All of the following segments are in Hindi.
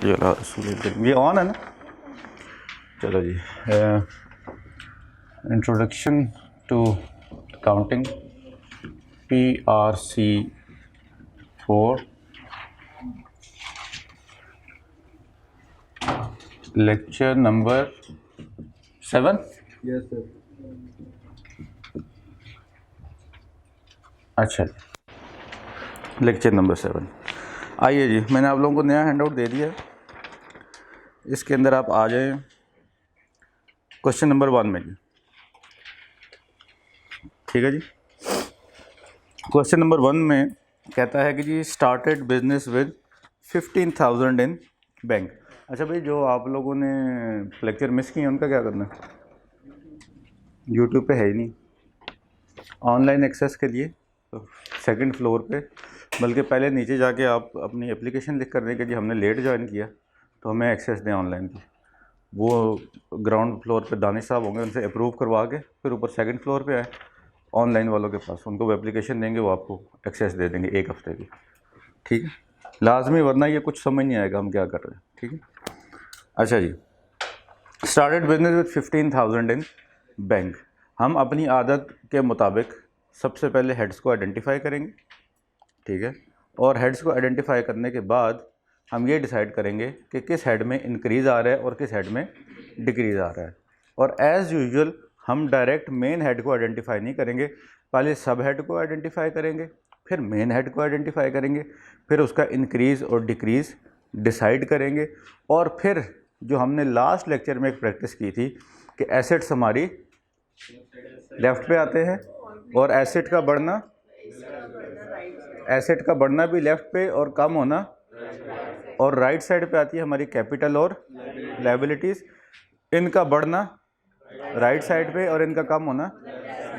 ये ऑन है ना। चलो जी, introduction to counting PRC4 lecture number 7। Yes sir. अच्छा, लेक्चर नंबर 7। आइए जी, मैंने आप लोगों को नया हैंडआउट दे दिया है। इसके अंदर आप आ जाएं क्वेश्चन नंबर 1 में जी। ठीक है जी, क्वेश्चन नंबर 1 में कहता है कि जी started business with 15,000 in bank. अच्छा भाई, जो आप लोगों ने लेक्चर मिस किए उनका क्या करना है? यूट्यूब पे है ही नहीं। ऑनलाइन एक्सेस के लिए तो सेकंड फ्लोर पे, बल्कि पहले नीचे जाके आप अपनी एप्लीकेशन लिख कर दें कि जी हमने लेट ज्वाइन किया तो हमें एक्सेस दें ऑनलाइन की। वो ग्राउंड फ्लोर पे दानिश साहब होंगे, उनसे अप्रूव करवा के फिर ऊपर सेकंड फ्लोर पे आए ऑनलाइन वालों के पास, उनको वो एप्लीकेशन देंगे, वो आपको एक्सेस दे देंगे 1 हफ्ते की। ठीक है, लाजमी, वरना ये कुछ समझ नहीं आएगा हम क्या कर रहे हैं। ठीक है, अच्छा जी, started business with 15,000 in bank. हम अपनी आदत के मुताबिक सबसे पहले हेड्स को आइडेंटिफाई करेंगे। ठीक है, और हेड्स को आइडेंटिफाई करने के बाद हम ये डिसाइड करेंगे कि किस हेड में इंक्रीज़ आ रहा है और किस हेड में डिक्रीज़ आ रहा है। और एज़ यूजुअल हम डायरेक्ट मेन हेड को आइडेंटिफाई नहीं करेंगे, पहले सब हेड को आइडेंटिफाई करेंगे, फिर मेन हेड को आइडेंटिफाई करेंगे, फिर उसका इंक्रीज़ और डिक्रीज़ डिसाइड करेंगे। और फिर जो हमने लास्ट लेक्चर में एक प्रैक्टिस की थी कि एसेट्स हमारी लेफ़्ट पे आते हैं और एसेट का बढ़ना भी लेफ़्ट पे और कम होना, और राइट साइड पे आती है हमारी कैपिटल और लायबिलिटीज़। इनका बढ़ना राइट साइड पे और इनका कम होना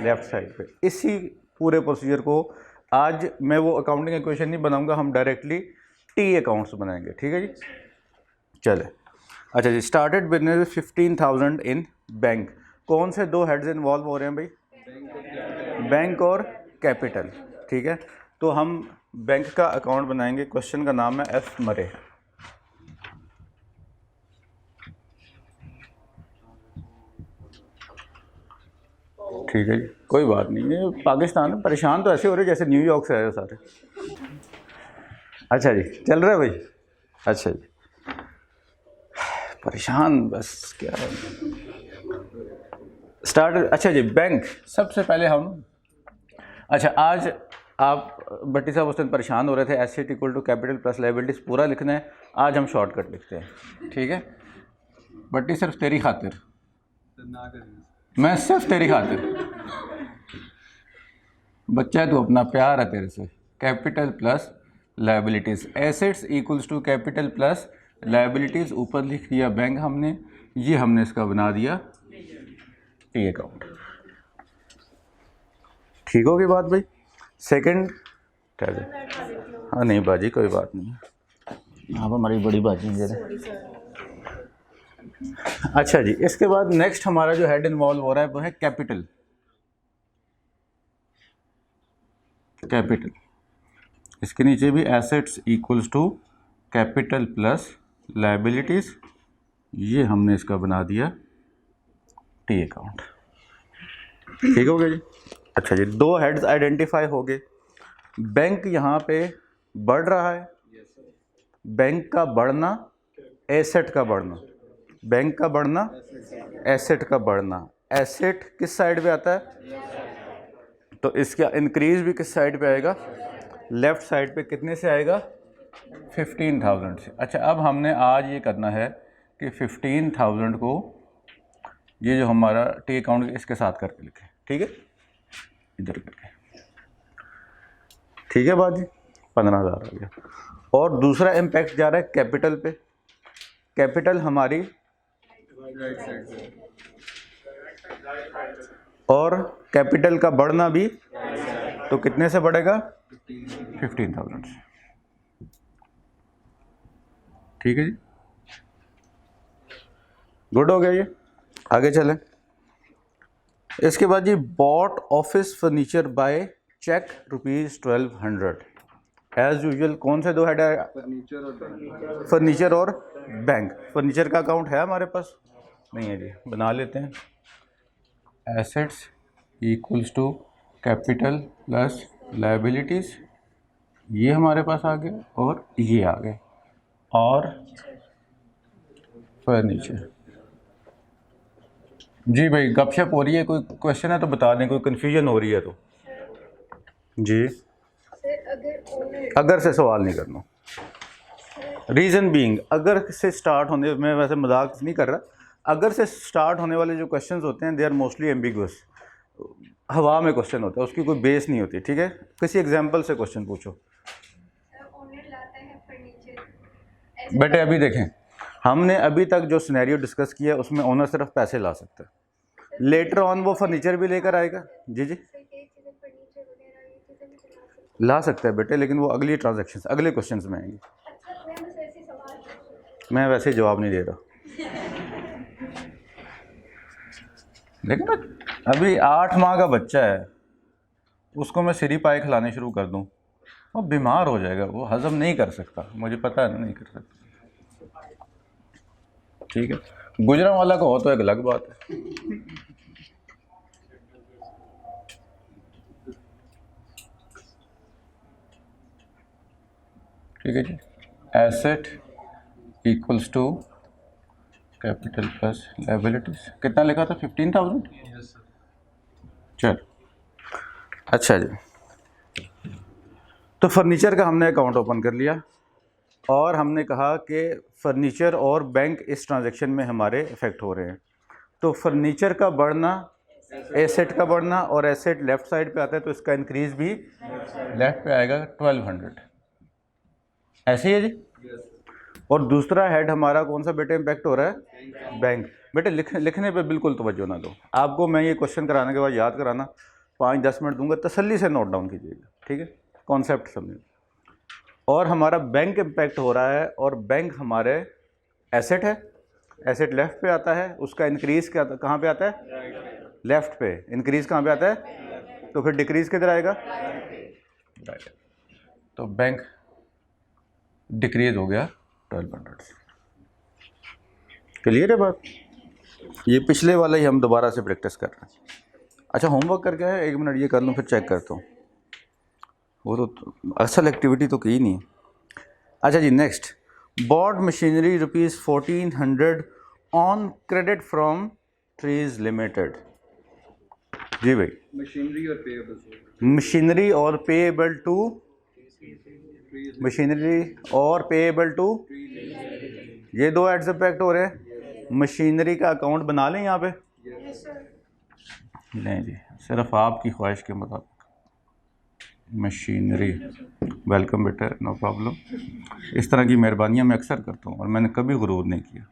लेफ़्ट साइड पे। इसी पूरे प्रोसीजर को आज मैं वो अकाउंटिंग इक्वेशन नहीं बनाऊंगा, हम डायरेक्टली टी अकाउंट्स बनाएंगे। ठीक है जी, चले। अच्छा जी, स्टार्टेड बिजनेस 15,000 इन बैंक। कौन से दो हेड्स इन्वॉल्व हो रहे हैं भाई? बैंक और कैपिटल। ठीक है, तो हम बैंक का अकाउंट बनाएंगे। क्वेश्चन का नाम है एफ मरे। ठीक है जी, कोई बात नहीं है, पाकिस्तान में परेशान तो ऐसे हो रहे जैसे न्यूयॉर्क से आए हो सारे। अच्छा जी, चल रहा है भाई। अच्छा जी, परेशान बस क्या है। स्टार्ट। अच्छा जी, बैंक सबसे पहले हम, अच्छा आज आप भट्टी साहब उस दिन परेशान हो रहे थे, asset equal to capital plus liabilities पूरा लिखना है। आज हम शॉर्टकट लिखते हैं। ठीक है भट्टी, सिर्फ तेरी खातिर, मैं सिर्फ तेरी खातिर, बच्चा है तू अपना, प्यार है तेरे से। Capital plus liabilities, assets equals to capital plus liabilities, ऊपर लिख दिया बैंक हमने, ये हमने इसका बना दिया टी अकाउंट। ठीक होगी बात भाई? सेकंड क्या है? हाँ नहीं बाजी, कोई बात नहीं, आप हमारी बड़ी बाजी है। अच्छा जी, इसके बाद नेक्स्ट हमारा जो हेड इन्वॉल्व हो रहा है वो है कैपिटल। कैपिटल, इसके नीचे भी assets equals to capital plus liabilities, ये हमने इसका बना दिया टी अकाउंट। ठीक हो गया जी? अच्छा जी, दो हेड्स आइडेंटिफाई हो गए। बैंक यहाँ पे बढ़ रहा है, बैंक का बढ़ना, एसेट का बढ़ना, बैंक का बढ़ना, एसेट का बढ़ना। एसेट किस साइड पे आता है? तो इसका इंक्रीज भी किस साइड पे आएगा? लेफ्ट साइड पे। कितने से आएगा? 15,000 से। अच्छा, अब हमने आज ये करना है कि 15,000 को ये जो हमारा टी अकाउंट इसके साथ करके लिखें। ठीक है, इधर करके। ठीक है बात जी, 15,000 आ गया। और दूसरा इम्पैक्ट जा रहा है कैपिटल पे। कैपिटल हमारी और कैपिटल का बढ़ना भी, तो कितने से बढ़ेगा? 15,000 से। ठीक है जी, गुड हो गया ये। आगे चलें। इसके बाद जी, bought office furniture by cheque ₹1200। As usual कौन से दो हेड है? फर्नीचर और बैंक। फर्नीचर का अकाउंट है हमारे पास? नहीं है जी, बना लेते हैं। Assets equals to capital plus liabilities, ये हमारे पास आ गया और ये आ गए, और फर्नीचर। जी भाई गपशप हो रही है, कोई क्वेश्चन है तो बता दें, कोई कन्फ्यूजन हो रही है तो। जी अगर से सवाल नहीं करना। रीज़न बीइंग, अगर से स्टार्ट होने, मैं वैसे मजाक नहीं कर रहा, अगर से स्टार्ट होने वाले जो क्वेश्चंस होते हैं दे आर मोस्टली एम्बिगुअस, हवा में क्वेश्चन होता है, उसकी कोई बेस नहीं होती। ठीक है, किसी एग्जांपल से क्वेश्चन पूछो। बेटे अभी देखें, हमने अभी तक जो सिनेरियो डिस्कस किया है उसमें ओनर सिर्फ पैसे ला सकता है, लेटर ऑन वो फर्नीचर भी लेकर आएगा। जी जी ला सकता है बेटे, लेकिन वो अगली ट्रांजैक्शन अगले क्वेश्चन में आएंगे। मैं वैसे जवाब नहीं दे रहा। देखो ना, अभी 8 माह का बच्चा है, उसको मैं सिरी पाए खिलाने शुरू कर दूं, वो बीमार हो जाएगा, वो हजम नहीं कर सकता, मुझे पता है ना, नहीं कर सकता। ठीक है, गुजरा वाला को हो तो एक अलग बात है। ठीक है जी, asset equals to capital plus liabilities, कितना लिखा था? 15,000। चल अच्छा जी, तो फर्नीचर का हमने अकाउंट ओपन कर लिया और हमने कहा कि फर्नीचर और बैंक इस ट्रांजैक्शन में हमारे इफेक्ट हो रहे हैं। तो फर्नीचर का बढ़ना, एसेट का बढ़ना, और एसेट लेफ्ट साइड पे आता है तो इसका इंक्रीज भी लेफ्ट पे आएगा 1200। ऐसे ही है जी। और दूसरा हेड हमारा कौन सा बेटे इम्पैक्ट हो रहा है? बैंक। बेटे लिखने पे बिल्कुल तवज्जो ना दो, आपको मैं ये क्वेश्चन कराने के बाद याद कराना 5-10 मिनट दूंगा, तसल्ली से नोट डाउन कीजिएगा। ठीक है, कॉन्सेप्ट समझिए। और हमारा बैंक इम्पैक्ट हो रहा है, और बैंक हमारे एसेट है, एसेट लेफ्ट पे आता है, उसका इंक्रीज क्या कहाँ पे आता है? लेफ्ट पे। इंक्रीज कहाँ पे आता है? तो फिर डिक्रीज किधर आएगा? राइट। तो बैंक डिक्रीज हो गया 1200। क्लियर है बात? ये पिछले वाला ही हम दोबारा से प्रैक्टिस कर रहे हैं। अच्छा होमवर्क करके है, 1 मिनट ये कर लूँ फिर चेक करता हूँ। वो तो असल एक्टिविटी तो की नहीं। अच्छा जी, next, bought machinery ₹1400 on credit from trees limited. जी भाई, मशीनरी और पेएबल टू, मशीनरी और पेएबल टू, ये दो एड्स इम्पैक्ट हो रहे हैं। मशीनरी का अकाउंट बना लें यहाँ पे? नहीं जी, सिर्फ आपकी ख्वाहिश के मुताबिक। मशीनरी, वेलकम बेटा, नो प्रॉब्लम। इस तरह की मेहरबानियाँ मैं अक्सर करता हूँ और मैंने कभी गुरूर नहीं किया।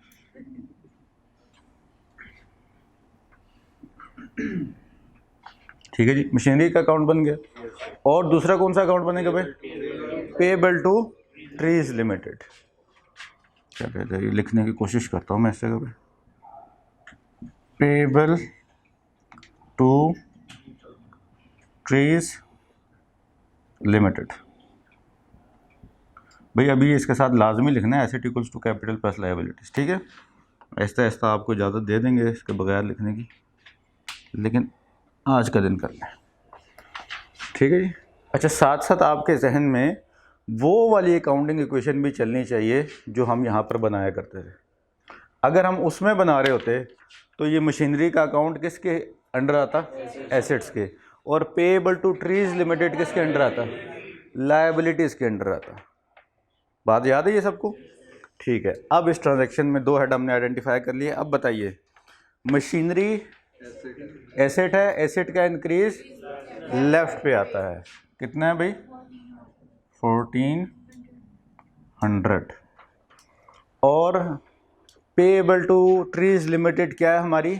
ठीक है जी, मशीनरी का अकाउंट बन गया। और दूसरा कौन सा अकाउंट बनेगा भाई? Payable to Trees Limited. क्या कहते हैं, ये लिखने की कोशिश करता हूँ मैं इससे कभी। Payable to Trees Limited. भाई अभी इसके साथ लाजमी लिखना है asset equals to capital plus liabilities. ठीक है, ऐसा ऐसा आपको इजाज़त दे देंगे इसके बगैर लिखने की, लेकिन आज का दिन कर लें। ठीक है जी। अच्छा, साथ साथ आपके जहन में वो वाली अकाउंटिंग इक्वेशन भी चलनी चाहिए जो हम यहाँ पर बनाया करते थे। अगर हम उसमें बना रहे होते तो ये मशीनरी का अकाउंट किसके अंडर आता? एसेट्स के। और पेएबल टू ट्रीज लिमिटेड किसके अंडर आता? लायबिलिटीज़ के अंडर आता। बात याद है ये सबको? ठीक है, अब इस ट्रांजैक्शन में दो हेड हमने आइडेंटिफाई कर लिए। अब बताइए, मशीनरी एसेट है, एसेट का इंक्रीज लेफ्ट पे आता है, कितना है भाई? 1400। और पेएबल टू ट्रीज लिमिटेड क्या है हमारी?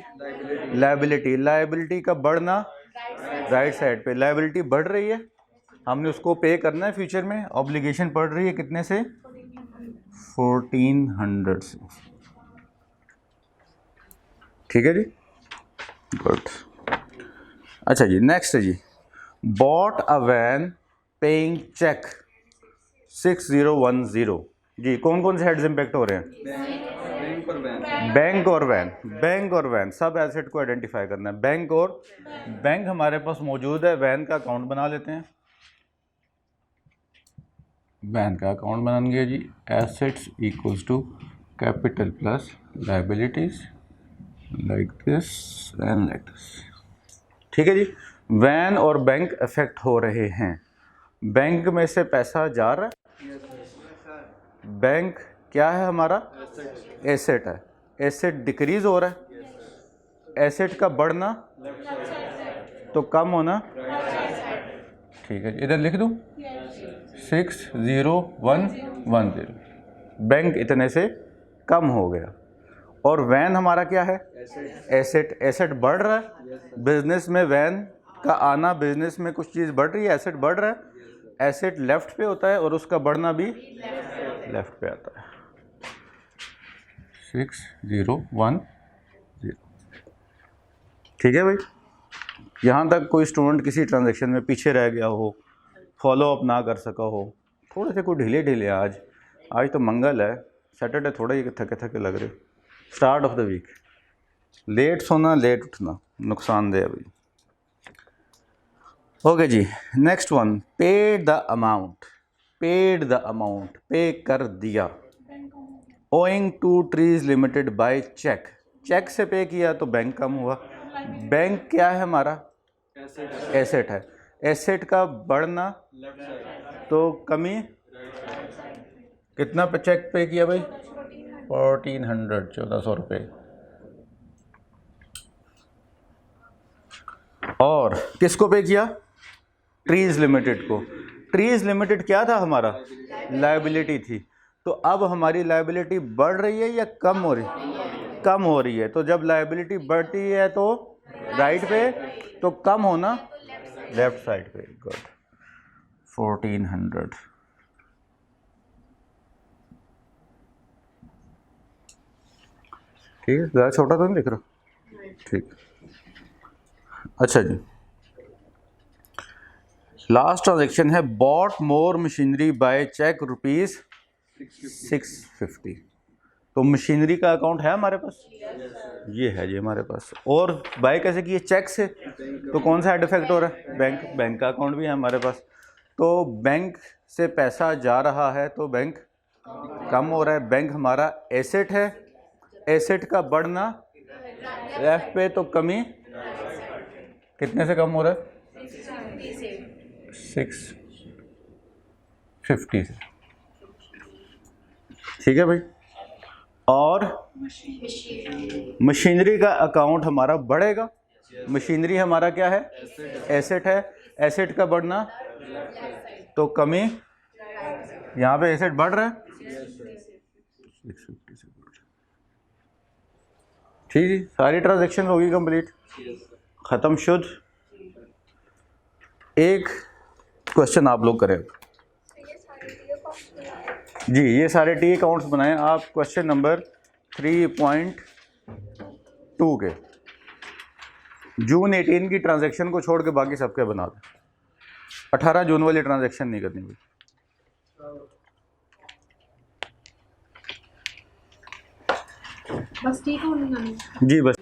लायबिलिटी। लायबिलिटी का बढ़ना राइट साइड पे, लायबिलिटी बढ़ रही है, हमने उसको पे करना है फ्यूचर में। ऑब्लिगेशन बढ़ रही है कितने से? 1400 से। ठीक है जी, गुड। अच्छा जी, नेक्स्ट है जी, bought a van paying cheque 6010। जी, कौन कौन से हेड्स इम्पेक्ट हो रहे हैं? बैंक और वैन, बैंक और वैन, सब एसेट को आइडेंटिफाई करना है। बैंक और बैंक हमारे पास मौजूद है, वैन का अकाउंट बना लेते हैं। वैन का अकाउंट बनाएंगे जी, assets equals to capital plus liabilities like this and like this. ठीक है जी, वैन और बैंक इफेक्ट हो रहे हैं। बैंक में से पैसा जा रहा है, बैंक क्या है हमारा? एसेट है। एसेट डिक्रीज हो रहा है, एसेट का बढ़ना तो कम होना। ठीक है, इधर लिख दूं 60110, बैंक इतने से कम हो गया। और वैन हमारा क्या है? एसेट। एसेट बढ़ रहा है, बिजनेस में वैन का आना, बिजनेस में कुछ चीज़ बढ़ रही है, एसेट बढ़ रहा है। एसेट लेफ्ट पे होता है और उसका बढ़ना भी लेफ्ट पे आता है। 6010। ठीक है भाई, यहाँ तक कोई स्टूडेंट किसी ट्रांजैक्शन में पीछे रह गया हो, फॉलो अप ना कर सका हो, थोड़े से कोई ढीले आज तो मंगल है, सैटरडे थोड़ा ही थके थके लग रहे, start of the week, late सोना लेट उठना नुकसानदेह है भाई। ओके जी, next one, paid the amount. Paid the amount, pay कर दिया। Owing to Trees Limited by cheque, cheque से पे किया तो बैंक कम हुआ। बैंक क्या है हमारा? एसेट है। एसेट का बढ़ना तो कमी, कितना पे चेक पे किया भाई? 1400, 1400 रुपये। और किसको पे किया? ट्रीज लिमिटेड को। ट्रीज लिमिटेड क्या था हमारा? लायबिलिटी थी। तो अब हमारी लायबिलिटी बढ़ रही है या कम हो रही है? कम हो रही है। तो जब लायबिलिटी बढ़ती है तो राइट पे, तो कम होना लेफ्ट साइड पे। गुड, 1400। ठीक है, ज़्यादा छोटा तो नहीं लिख रहा? ठीक, अच्छा जी, लास्ट ट्रांजेक्शन है, bought more machinery by cheque ₹650। तो मशीनरी का अकाउंट है हमारे पास, ये है जी हमारे पास। और बाय कैसे किए? चेक से। तो कौन सा हेड इफेक्ट हो रहा है? बैंक। बैंक का अकाउंट भी है हमारे पास। तो बैंक से पैसा जा रहा है तो बैंक कम हो रहा है। बैंक हमारा एसेट है, एसेट का बढ़ना लेफ्ट पे तो कमी कितने से कम हो रहा है? 650 से। ठीक है भाई, और मशीनरी का अकाउंट हमारा बढ़ेगा। मशीनरी हमारा क्या है? एसेट है। एसेट का बढ़ना तो कमी, यहाँ पे एसेट बढ़ रहा है 650 से। ठीक है, सारी ट्रांजेक्शन होगी कंप्लीट, ख़त्म शुद्ध। एक क्वेश्चन आप लोग करें जी, ये सारे टी अकाउंट्स बनाएं आप। क्वेश्चन नंबर 3.2 के जून 18 की ट्रांजैक्शन को छोड़ के बाकी सबके बना दें। 18 जून वाली ट्रांजैक्शन नहीं करनी भाई। बस ठीक हो जी बस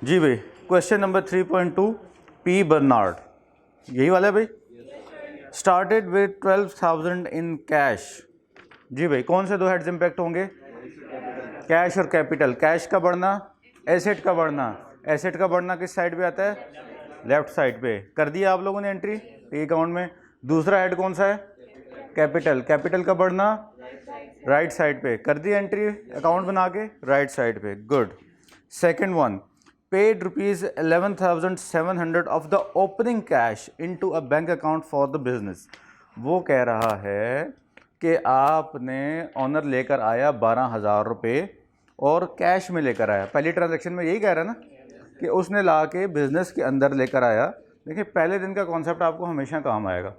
जी भाई। क्वेश्चन नंबर 3.2, पी बर्नार्ड, यही वाला है भाई। Started with 12,000 in cash. जी भाई, कौन से दो हेड्स इम्पैक्ट होंगे? कैश और कैपिटल। कैश का बढ़ना, एसेट का बढ़ना। एसेट का बढ़ना किस साइड पे आता है? लेफ्ट साइड पे। कर दिया आप लोगों ने एंट्री पी अकाउंट में। दूसरा हेड कौन सा है? कैपिटल। कैपिटल का बढ़ना राइट साइड पे। कर दी एंट्री अकाउंट बना के राइट साइड पे। Good. Second one, paid ₹11,700 of the opening cash into a bank account for the business. वो कह रहा है कि आपने ऑनर लेकर आया 12,000 रुपये और कैश में लेकर आया। पहली ट्रांजैक्शन में यही कह रहा है ना कि उसने ला के बिजनेस के अंदर लेकर आया। देखिए, पहले दिन का कॉन्सेप्ट आपको हमेशा काम आएगा।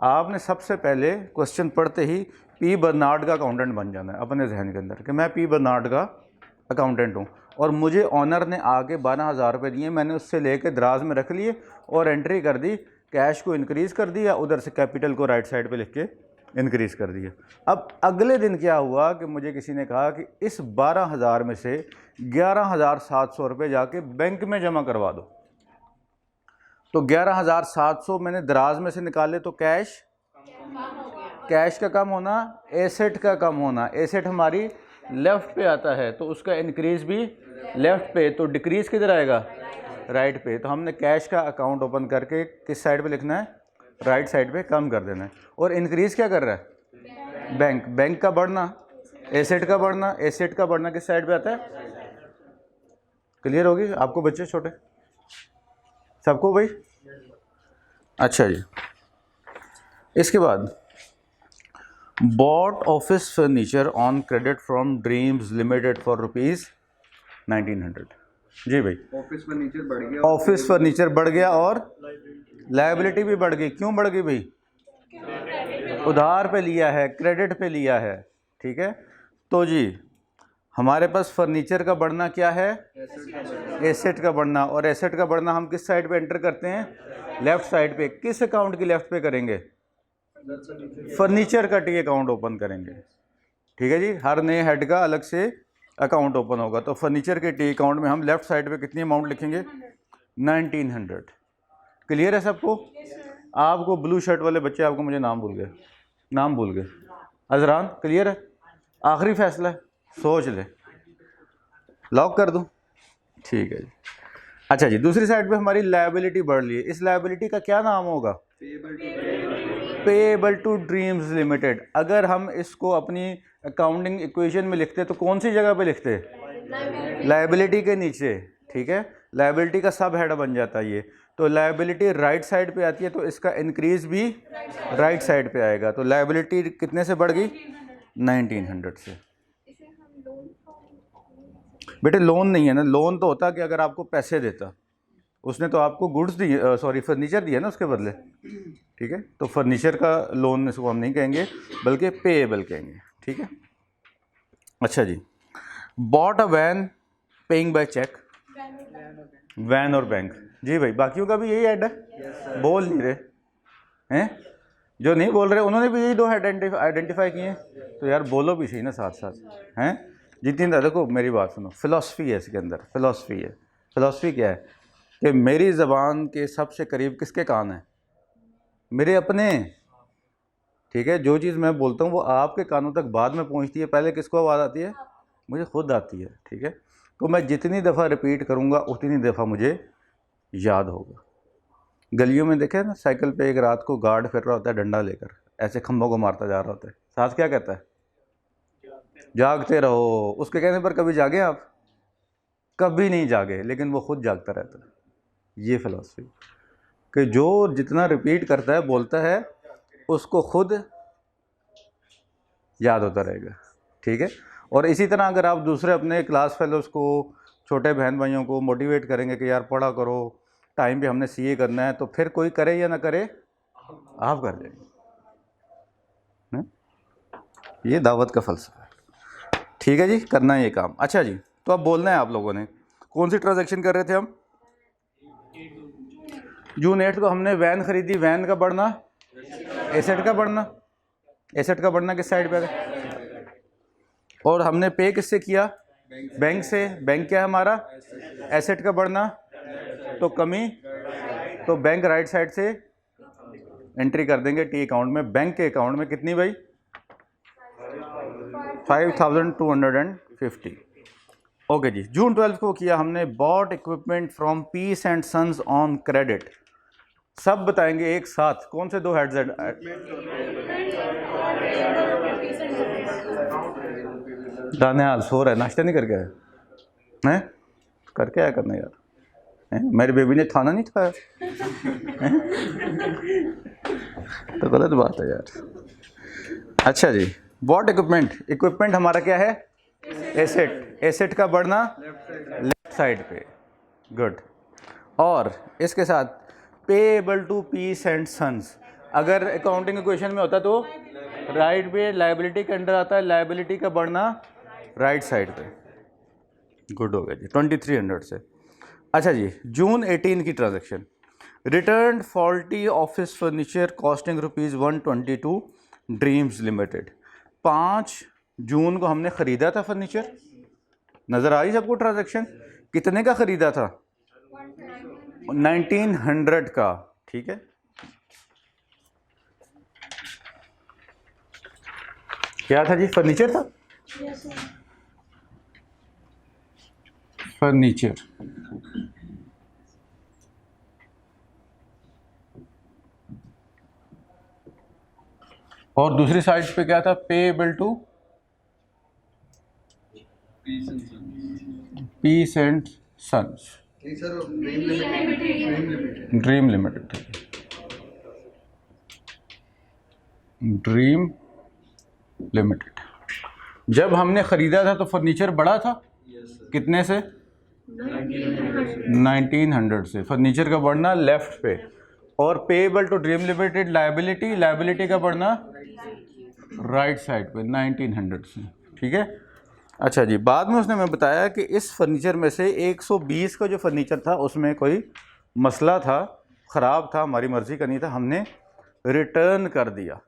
आपने सबसे पहले क्वेश्चन पढ़ते ही पी बर्नार्ड का अकाउंटेंट बन जाना है अपने जहन के अंदर कि मैं पी बर्नार्ड का अकाउंटेंट हूँ और मुझे ऑनर ने आके 12,000 रुपये दिए, मैंने उससे लेके दराज में रख लिए और एंट्री कर दी, कैश को इंक्रीज़ कर दिया, उधर से कैपिटल को राइट साइड पे लिख के इंक्रीज़ कर दिया। अब अगले दिन क्या हुआ कि मुझे किसी ने कहा कि इस 12,000 में से 11,700 रुपये जाके बैंक में जमा करवा दो। तो 11,700 मैंने दराज में से निकाले तो कैश का कम होना, एसेट का कम होना। एसेट हमारी लेफ़्ट पे आता है तो उसका इंक्रीज़ भी लेफ़्ट पे, तो डिक्रीज़ किधर आएगा, राइट पे। तो हमने कैश का अकाउंट ओपन करके किस साइड पे लिखना है, राइट साइड पे कम कर देना है। और इंक्रीज़ क्या कर रहा है, बैंक का बढ़ना, एसेट का बढ़ना किस साइड पे आता है। क्लियर होगी आपको बच्चे छोटे सबको भाई? अच्छा जी, इसके बाद bought office furniture on credit from Dreams Limited for ₹1900। जी भाई, ऑफिस फर्नीचर बढ़ गया और लायबिलिटी भी बढ़ गई। क्यों बढ़ गई भाई? उधार पे लिया है, क्रेडिट पे लिया है, ठीक है। तो जी हमारे पास फर्नीचर का बढ़ना क्या है, एसेट का बढ़ना। और एसेट का बढ़ना हम किस साइड पे एंटर करते हैं, लेफ्ट साइड पे। किस अकाउंट की लेफ्ट पे करेंगे, फर्नीचर का टी अकाउंट ओपन करेंगे, ठीक है जी। हर नए हेड का अलग से अकाउंट ओपन होगा। तो फर्नीचर के टी अकाउंट में हम लेफ्ट साइड पे कितनी अमाउंट लिखेंगे, 1900। क्लियर है सबको? आपको ब्लू शर्ट वाले बच्चे, आपको मुझे नाम भूल गए। अजरान क्लियर है? आखिरी फैसला है, सोच ले, लॉक कर दूं? ठीक है जी। अच्छा जी, दूसरी साइड पे हमारी लायबिलिटी बढ़ रही है। इस लायबिलिटी का क्या नाम होगा, पेएबल टू ड्रीम्स लिमिटेड। अगर हम इसको अपनी अकाउंटिंग इक्वेशन में लिखते तो कौन सी जगह पे लिखते, लायबिलिटी के नीचे, ठीक है। लायबिलिटी का सब हेड बन जाता है ये। तो लायबिलिटी राइट साइड पे आती है तो इसका इंक्रीज भी राइट साइड पे आएगा। तो लायबिलिटी कितने से बढ़ गई, 1900 से। बेटे लोन नहीं है ना, लोन तो होता कि अगर आपको पैसे देता, उसने तो आपको गुड्स दिए, सॉरी फर्नीचर दिया ना उसके बदले, ठीक है। तो फर्नीचर का लोन इसको हम नहीं कहेंगे बल्कि पेएबल कहेंगे, ठीक है। अच्छा जी, bought a van paying by cheque, van और बैंक। जी भाई, बाकियों का भी यही हेड है, बोल नहीं रहे हैं, जो नहीं बोल रहे उन्होंने भी यही दो आइडेंटिफाई किए हैं। तो यार बोलो भी सही ना साथ साथ हैं। जितनी देखो मेरी बात सुनो, फिलॉसफी है इसके अंदर, फिलॉसफी है। फिलॉसफी क्या है कि मेरी ज़बान के सबसे करीब किसके कान हैं, मेरे अपने, ठीक है। जो चीज़ मैं बोलता हूँ वो आपके कानों तक बाद में पहुँचती है, पहले किसको आवाज़ आती है, मुझे खुद आती है, ठीक है। तो मैं जितनी दफ़ा रिपीट करूँगा उतनी दफ़ा मुझे याद होगा। गलियों में देखे ना, साइकिल पे एक रात को गार्ड फिर रहा होता है डंडा लेकर, ऐसे खम्भों को मारता जा रहा होता है, साथ क्या कहता है, जागते रहो। उसके कहने पर कभी जागे आप, कभी नहीं जागे, लेकिन वो खुद जागता रहता है। ये फिलॉसफी कि जो जितना रिपीट करता है, बोलता है, उसको खुद याद होता रहेगा, ठीक है। और इसी तरह अगर आप दूसरे अपने क्लास फेलोज़ को, छोटे बहन भाइयों को मोटिवेट करेंगे कि यार पढ़ा करो, टाइम पे हमने सीए करना है, तो फिर कोई करे या ना करे, आप कर देंगे। ये दावत का फलसफा है, ठीक है जी, करना है ये काम। अच्छा जी, तो अब बोलना है आप लोगों ने, कौन सी ट्रांजैक्शन कर रहे थे हम, जून 8 को हमने वैन खरीदी। वैन का बढ़ना, एसेट का बढ़ना, एसेट का बढ़ना किस साइड पे है, और हमने पे किससे किया, बैंक से। बैंक क्या है हमारा, एसेट का बढ़ना, तो कमी, तो बैंक राइट साइड से एंट्री कर देंगे टी अकाउंट में। बैंक के अकाउंट में कितनी भाई, 5250। ओके जी, जून 12 को किया हमने bought equipment from Peace and Sons on credit. सब बताएंगे एक साथ, कौन से दो हेड्स हैं, दानियाल सो रहा है, नाश्ता नहीं करके आया हैं, करके आया करना यार हैं? मेरी बेबी ने खाना नहीं खाया तो गलत बात है यार। अच्छा जी, बॉट इक्विपमेंट हमारा क्या है, एसेट। एसेट का बढ़ना लेफ्ट साइड पे, गुड। और इसके साथ payable to Peace and Sons, अगर अकाउंटिंग इक्वेशन में होता तो राइट पे लायबिलिटी के अंडर आता है, लायबिलिटी का बढ़ना राइट साइड पे, गुड हो गया जी, 2300 से। अच्छा जी, जून 18 की transaction, return faulty office furniture costing ₹122 dreams limited. 5 जून को हमने ख़रीदा था फर्नीचर, नज़र आ रही सबको ट्रांजैक्शन? कितने का ख़रीदा था? 1900 का, ठीक है। क्या था जी? फर्नीचर था। फर्नीचर, और दूसरी साइड पे क्या था? Payable to Peace and Sons, Dream Limited. Dream Limited. जब हमने ख़रीदा था तो फर्नीचर बड़ा था, कितने से? 1900 से। फर्नीचर का बढ़ना लेफ्ट पे, और payable to Dream Limited liability, liability का बढ़ना राइट साइड पे 1900 से, ठीक है। अच्छा जी, बाद में उसने हमें बताया कि इस फर्नीचर में से 120 का जो फर्नीचर था उसमें कोई मसला था, ख़राब था, हमारी मर्ज़ी का नहीं था, हमने रिटर्न कर दिया,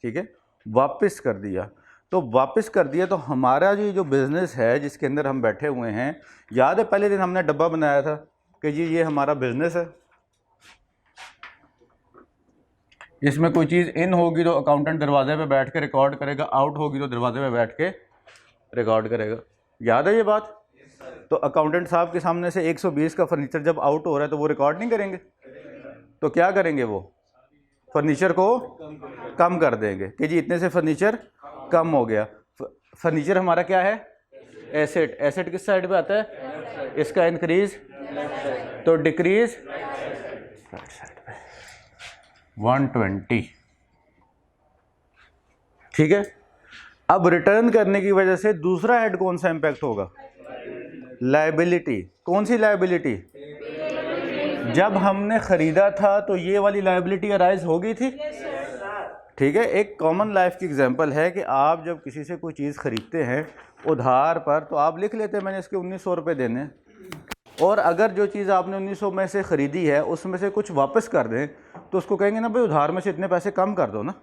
ठीक है, वापस कर दिया। तो वापस कर दिया तो हमारा जो बिज़नेस है जिसके अंदर हम बैठे हुए हैं, याद है पहले दिन हमने डब्बा बनाया था कि जी ये हमारा बिज़नेस है, इसमें कोई चीज़ इन होगी तो अकाउंटेंट दरवाजे पे बैठ के रिकॉर्ड करेगा, आउट होगी तो दरवाजे पे बैठ के रिकॉर्ड करेगा। याद है ये बात? तो अकाउंटेंट साहब के सामने से 120 का फर्नीचर जब आउट हो रहा है तो वो रिकॉर्ड नहीं करेंगे, तो क्या करेंगे? वो फर्नीचर को कम कर देंगे कि जी इतने से फर्नीचर कम हो गया। फर्नीचर हमारा क्या है? एसेट। एसेट किस साइड पे आता है? इसका इंक्रीज, तो डिक्रीज 120, ठीक है। अब रिटर्न करने की वजह से दूसरा हेड कौन सा इंपैक्ट होगा? लायबिलिटी। कौन सी लायबिलिटी? जब हमने ख़रीदा था तो ये वाली लायबिलिटी अराइज हो गई थी, ठीक है। एक कॉमन लाइफ की एग्जांपल है कि आप जब किसी से कोई चीज़ ख़रीदते हैं उधार पर, तो आप लिख लेते हैं मैंने इसके 1900 रुपये देने, और अगर जो चीज़ आपने 1900 में से ख़रीदी है उसमें से कुछ वापस कर दें तो उसको कहेंगे ना भाई उधार में से इतने पैसे कम कर दो ना,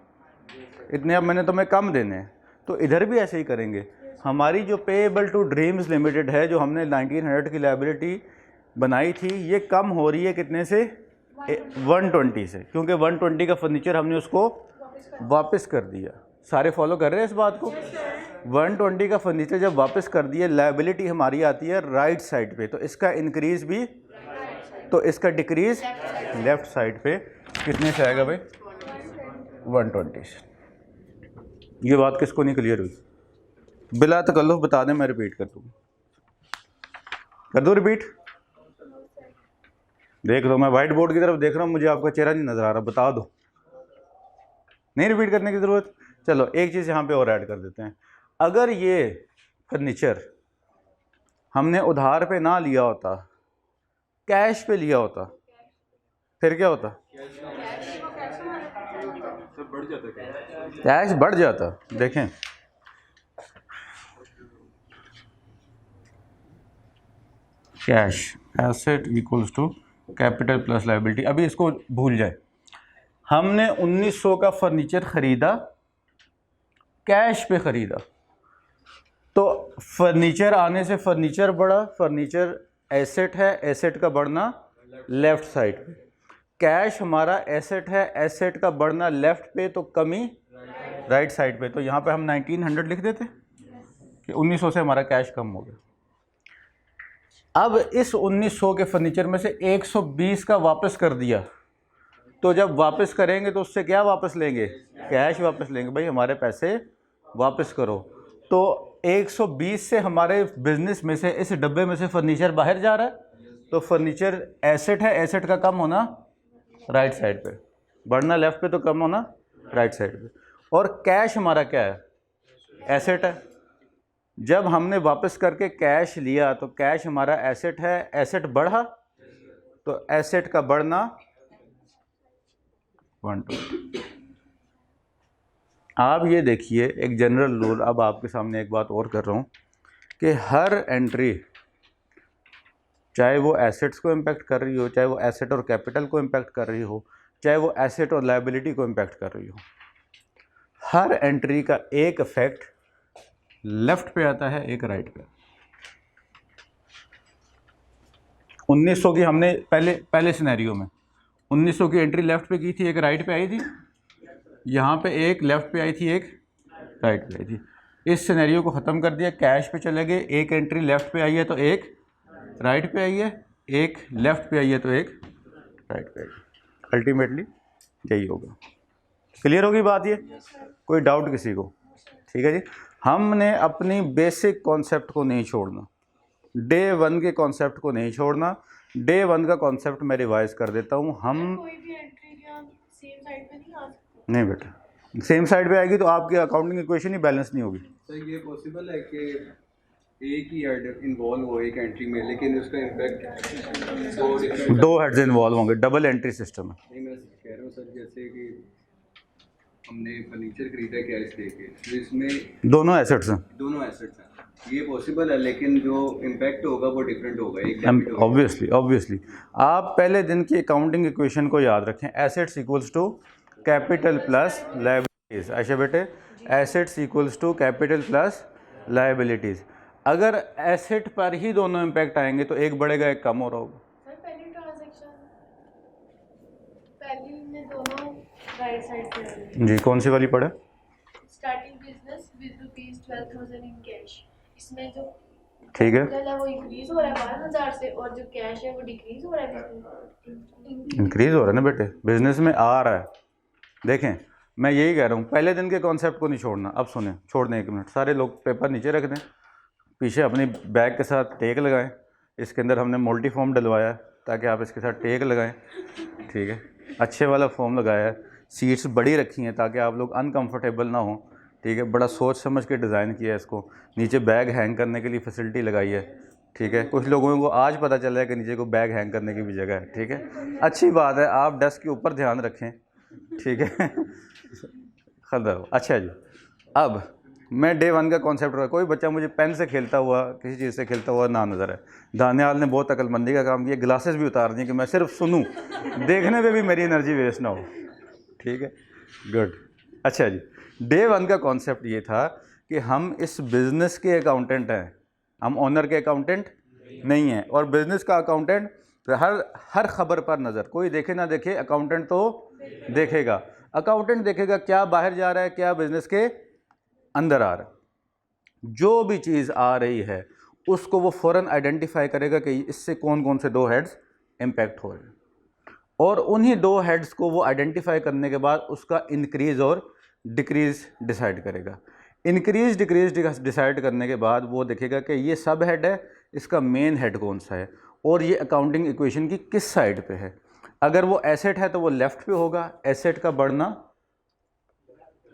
इतने अब मैंने तुम्हें कम देने हैं। तो इधर भी ऐसे ही करेंगे। हमारी जो पेएबल टू ड्रीम्स लिमिटेड है, जो हमने 1900 की लायबिलिटी बनाई थी, ये कम हो रही है कितने से? 120 से, क्योंकि 120 का फर्नीचर हमने उसको वापस कर दिया। सारे फॉलो कर रहे हैं इस बात को? 120 का फर्नीचर जब वापस कर दिया, लायबिलिटी हमारी आती है राइट साइड पे, तो इसका इंक्रीज भी, तो इसका डिक्रीज लेफ्ट साइड पे। कितने से आएगा भाई? 120 से। ये बात किसको नहीं क्लियर हुई? बिला तकल्लुफ़ बता दें, मैं रिपीट कर दूँ। कर दूँ रिपीट? देख लो, मैं वाइट बोर्ड की तरफ देख रहा हूँ, मुझे आपका चेहरा नहीं नज़र आ रहा, बता दो। नहीं रिपीट करने की ज़रूरत? चलो एक चीज़ यहाँ पे और ऐड कर देते हैं। अगर ये फर्नीचर हमने उधार पे ना लिया होता, कैश पे लिया होता, फिर क्या होता? कैश बढ़ जाता। देखें, cash asset equals to capital plus liability. अभी इसको भूल जाए, हमने 1900 का फर्नीचर ख़रीदा, कैश पे ख़रीदा, तो फर्नीचर आने से फर्नीचर बढ़ा, फर्नीचर एसेट है, एसेट का बढ़ना लेफ़्ट साइड पे। कैश हमारा एसेट है, एसेट का बढ़ना लेफ़्ट पे, तो कमी राइट साइड पे। तो यहाँ पे हम 1900 लिख देते कि 1900 से हमारा कैश कम हो गया। अब इस 1900 के फर्नीचर में से 120 का वापस कर दिया, तो जब वापस करेंगे तो उससे क्या वापस लेंगे? कैश वापस लेंगे। भाई हमारे पैसे वापस करो। तो 120 से हमारे बिजनेस में से, इस डब्बे में से फर्नीचर बाहर जा रहा है, तो फर्नीचर एसेट है, एसेट का कम होना राइट साइड पे, बढ़ना लेफ्ट पे, तो कम होना राइट साइड पे। और कैश हमारा क्या है? एसेट है। जब हमने वापस करके कैश लिया तो कैश हमारा एसेट है, एसेट बढ़ा, तो एसेट का बढ़ना 120। आप ये देखिए एक जनरल रूल, अब आपके सामने एक बात और कर रहा हूँ कि हर एंट्री, चाहे वो एसेट्स को इम्पेक्ट कर रही हो, चाहे वो एसेट और कैपिटल को इम्पेक्ट कर रही हो, चाहे वो एसेट और लायबिलिटी को इम्पेक्ट कर रही हो, हर एंट्री का एक इफेक्ट लेफ्ट पे आता है, एक राइट पे। 1900 की हमने पहले सिनेरियो में 1900 की एंट्री लेफ्ट पे की थी, एक राइट पे आई थी। यहाँ पे एक लेफ्ट पे आई थी, एक राइट पे आई थी। इस सिनेरियो को ख़त्म कर दिया, कैश पे चले गए, एक एंट्री लेफ्ट पे आई है तो एक राइट पे आई है, एक लेफ्ट पे आई है तो एक राइट पे आई है। अल्टीमेटली यही होगा। क्लियर होगी बात ये? कोई डाउट किसी को? ठीक है जी। हमने अपनी बेसिक कॉन्सेप्ट को नहीं छोड़ना, डे 1 के कॉन्सेप्ट को नहीं छोड़ना। डे 1 का कॉन्सेप्ट मैं रिवाइज कर देता हूँ। हम कोई भी एंट्री क्या सेम साइड पे नहीं आ सकती? नहीं बेटा, सेम साइड पे आएगी तो आपकी अकाउंटिंग इक्वेशन ही बैलेंस नहीं होगी। सर ये पॉसिबल है कि एक ही हेड इन्वॉल्व हो एक एंट्री में, लेकिन उसका इम्पैक्ट दो हेड्स इन्वॉल्व होंगे, डबल एंट्री सिस्टम है। नहीं, मैं कह रहा हूँ सर, जैसे कि हमने फर्नीचर खरीदा कैश दे के, तो इसमें दोनों एसेट्स हैं, दोनों एसेट्स हैं, ये पॉसिबल है, लेकिन जो इम्पैक्ट होगा वो डिफरेंट होगा, एक डेबिट होगा। ऑब्वियसली आप पहले दिन की अकाउंटिंग इक्वेशन को याद रखें। Assets equals to capital plus liabilities. अच्छा बेटे, assets equals to capital plus liabilities. अगर एसेट पर ही दोनों इम्पैक्ट आएंगे तो एक बढ़ेगा एक कम हो रहा होगा। सर पहली ट्रांजैक्शन पहली में दोनों राइट साइड पे आ रहे हैं। जी, कौन सी वाली पढ़े? Starting business with ₹12,000 in cash, इसमें जो ठीक है, कैपिटल है वो इंक्रीज हो रहा है 12,000 से, और जो कैश है वो डिक्रीज हो रहा है। इंक्रीज हो रहा है ना बेटे, बिजनेस में आ रहा है। देखें, मैं यही कह रहा हूँ, पहले दिन के कॉन्सेप्ट को नहीं छोड़ना। अब सुने, छोड़ दें 1 मिनट, सारे लोग पेपर नीचे रख दें, पीछे अपनी बैग के साथ टेक लगाएं। इसके अंदर हमने मल्टी फॉर्म डलवाया है ताकि आप इसके साथ टेक लगाएं। ठीक है, अच्छे वाला फॉर्म लगाया है, सीट्स बड़ी रखी हैं ताकि आप लोग अनकंफर्टेबल ना हो। ठीक है, बड़ा सोच समझ के डिज़ाइन किया है इसको। नीचे बैग हैंग करने के लिए फैसिलिटी लगाई है। ठीक है, कुछ लोगों को आज पता चला है कि नीचे को बैग हैंग करने की भी जगह है। ठीक है, अच्छी बात है, आप डेस्क के ऊपर ध्यान रखें। ठीक है खतर। अच्छा जी, अब मैं डे 1 का कॉन्सेप्ट रहा। कोई बच्चा मुझे पेन से खेलता हुआ, किसी चीज़ से खेलता हुआ ना नज़र है। दानियाल ने बहुत अक्लमंदी का काम किया, ग्लासेस भी उतार दिए कि मैं सिर्फ सुनूं, देखने पे भी मेरी एनर्जी वेस्ट ना हो। ठीक है, गुड। अच्छा जी, डे 1 का कॉन्सेप्ट ये था कि हम इस बिज़नेस के अकाउंटेंट हैं, हम ओनर के अकाउंटेंट नहीं हैं। और बिज़नेस का अकाउंटेंट हर खबर पर नज़र, कोई देखे ना देखे, अकाउंटेंट तो देखेगा। अकाउंटेंट देखेगा क्या बाहर जा रहा है, क्या बिज़नेस के अंदर आ रहा है। जो भी चीज़ आ रही है उसको वो फ़ौरन आइडेंटिफाई करेगा कि इससे कौन कौन से 2 हेड्स इम्पैक्ट हो रहे हैं, और उन्हीं 2 हेड्स को वो आइडेंटिफाई करने के बाद उसका इंक्रीज़ और डिक्रीज़ डिसाइड करेगा। इंक्रीज़ डिक्रीज़ डिसाइड करने के बाद वो देखेगा कि ये सब हेड है, इसका मेन हेड कौन सा है, और ये अकाउंटिंग इक्वेशन की किस साइड पे है। अगर वो एसेट है तो वो लेफ़्ट पे होगा, एसेट का बढ़ना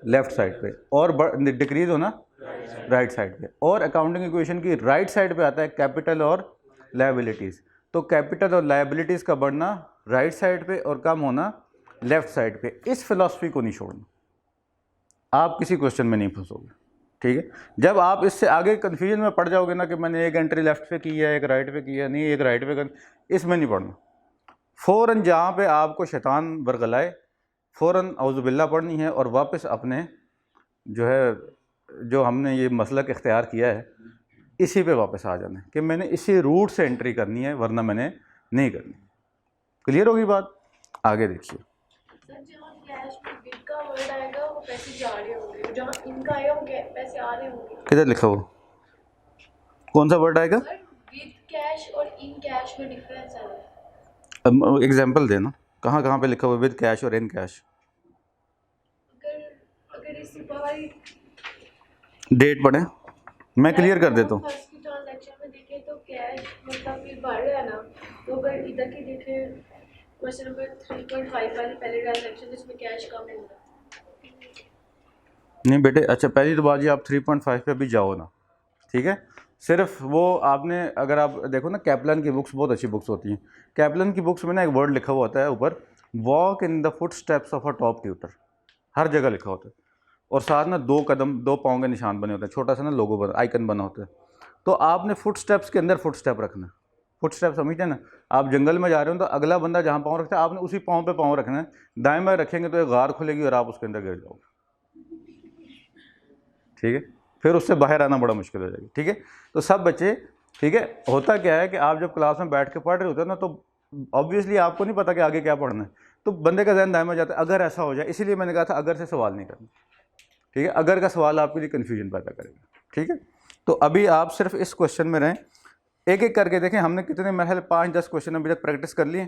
लेफ़्ट साइड पे, और डिक्रीज़ होना राइट साइड पे। और अकाउंटिंग इक्वेशन की राइट साइड पे आता है कैपिटल और लायबिलिटीज़। तो कैपिटल और लायबिलिटीज़ का बढ़ना राइट साइड पे और कम होना लेफ़्ट साइड पे। इस फिलॉसफी को नहीं छोड़ना, आप किसी क्वेश्चन में नहीं फंसोगे। ठीक है, जब आप इससे आगे कन्फ्यूजन में पड़ जाओगे ना कि मैंने एक एंट्री लेफ़्ट पे की है, एक राइट पे की है, नहीं एक राइट पे कर, इसमें नहीं पढ़ना। फ़ौरन जहाँ पे आपको शैतान बरगलाए फ़ौरन औज़ुबिल्लाह पढ़नी है, और वापस अपने जो है, जो हमने ये मसलक इख्तियार किया है, इसी पे वापस आ जाना है कि मैंने इसी रूट से एंट्री करनी है, वरना मैंने नहीं करनी। क्लियर होगी बात? आगे देखिए। सर जहाँ कैश में बिल का वर्ड आएगा वो पैसे जा रहे होंगे, जहाँ इनका आएगा वो पैसे आ रहे होंगे। किधर लिखा हो, कौन सा वर्ड आएगा? सर विद कैश और इन कैश में डिफरेंस है। एग्जाम्पल देना, कहाँ कहाँ पे लिखा हुआ विद कैश और इन कैश? अगर इस बारी डेट पढ़े, मैं क्लियर कर देता हूँ। फर्स्ट की ट्रांजैक्शन में देखें तो कैश मतलब फिर बढ़ रहा है ना, तो अगर इधर की देखें क्वेश्चन नंबर 3.5 वाली पहले ट्रांजैक्शन जिसमें कैश कम हो रहा है। नहीं बेटे, अच्छा पहली तो बात ये, आप 3.5 पे अभी जाओ ना। ठीक है, सिर्फ वो आपने, अगर आप देखो ना, कैप्लन की बुक्स बहुत अच्छी बुक्स होती हैं। कैप्लन की बुक्स में ना एक वर्ड लिखा हुआ होता है ऊपर, walk in the footsteps of a top tutor, हर जगह लिखा होता है। और साथ ना 2 कदम 2 पाँव के निशान बने होते हैं, छोटा सा ना लोगो बना, आइकन बना होता है। तो आपने फुट स्टेप्स के अंदर फुट स्टेप रखना है। फुट स्टेप समझते हैं ना, आप जंगल में जा रहे हो तो अगला बंदा जहाँ पाँव रखता है आपने उसी पाँव पे पाँव रखना है। दाएं बाएं रखेंगे तो एक गार खुलेगी और आप उसके अंदर गिर जाओगे। ठीक है, फिर उससे बाहर आना बड़ा मुश्किल हो जाएगा। ठीक है, तो सब बच्चे, ठीक है, होता क्या है कि आप जब क्लास में बैठ के पढ़ रहे होते हो ना, तो ऑब्वियसली आपको नहीं पता कि आगे क्या पढ़ना है, तो बंदे का ध्यान दाएं में जाता है, अगर ऐसा हो जाए। इसीलिए मैंने कहा था अगर से सवाल नहीं करना। ठीक है, अगर का सवाल आपके लिए कन्फ्यूजन पैदा करेगा। ठीक है, तो अभी आप सिर्फ इस क्वेश्चन में रहें, एक एक करके देखें। हमने कितने महल 5-10 क्वेश्चन अभी तक प्रैक्टिस कर लिए।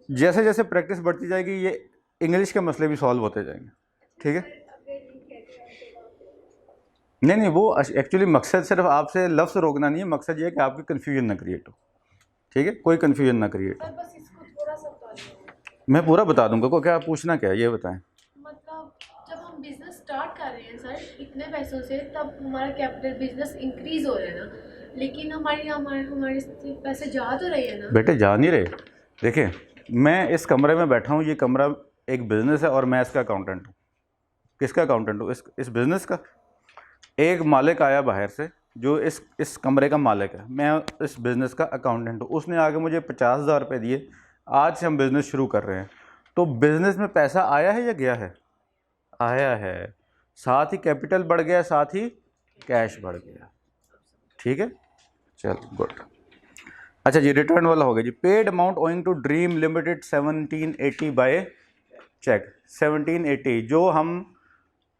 जैसे जैसे प्रैक्टिस बढ़ती जाएगी ये इंग्लिश के मसले भी सॉल्व होते जाएंगे। ठीक है, नहीं, वो एक्चुअली मकसद सिर्फ आपसे लफ्ज़ रोकना नहीं है, मकसद ये है कि आपकी कन्फ्यूजन ना क्रिएट हो। ठीक है, कोई कन्फ्यूजन ना क्रिएट हो। बस इसको थोड़ा सा बता दो। मैं पूरा बता दूंगा को, क्या पूछना क्या है ये बताएं। मतलब जब हम बिजनेस स्टार्ट कर रहे हैं सर इतने पैसों से, तब हमारा कैपिटल बिजनेस इंक्रीज हो रहा है ना, लेकिन हमारे से पैसे जा तो रहे हैं ना। बेटे जा नहीं रहे। देखिए, मैं इस कमरे में बैठा हूँ, ये कमरा एक बिज़नेस है और मैं इसका अकाउंटेंट हूँ। किसका अकाउंटेंट हूँ? इस बिज़नेस का। एक मालिक आया बाहर से जो इस कमरे का मालिक है, मैं इस बिज़नेस का अकाउंटेंट हूँ। उसने आगे मुझे 50,000 रुपये दिए, आज से हम बिज़नेस शुरू कर रहे हैं। तो बिज़नेस में पैसा आया है या गया है? आया है। साथ ही कैपिटल बढ़ गया, साथ ही कैश बढ़ गया। ठीक है, चल गुड। अच्छा जी, रिटर्न वाला हो गया जी। Paid amount owing to Dream Limited 1780 by cheque. 1780 जो हम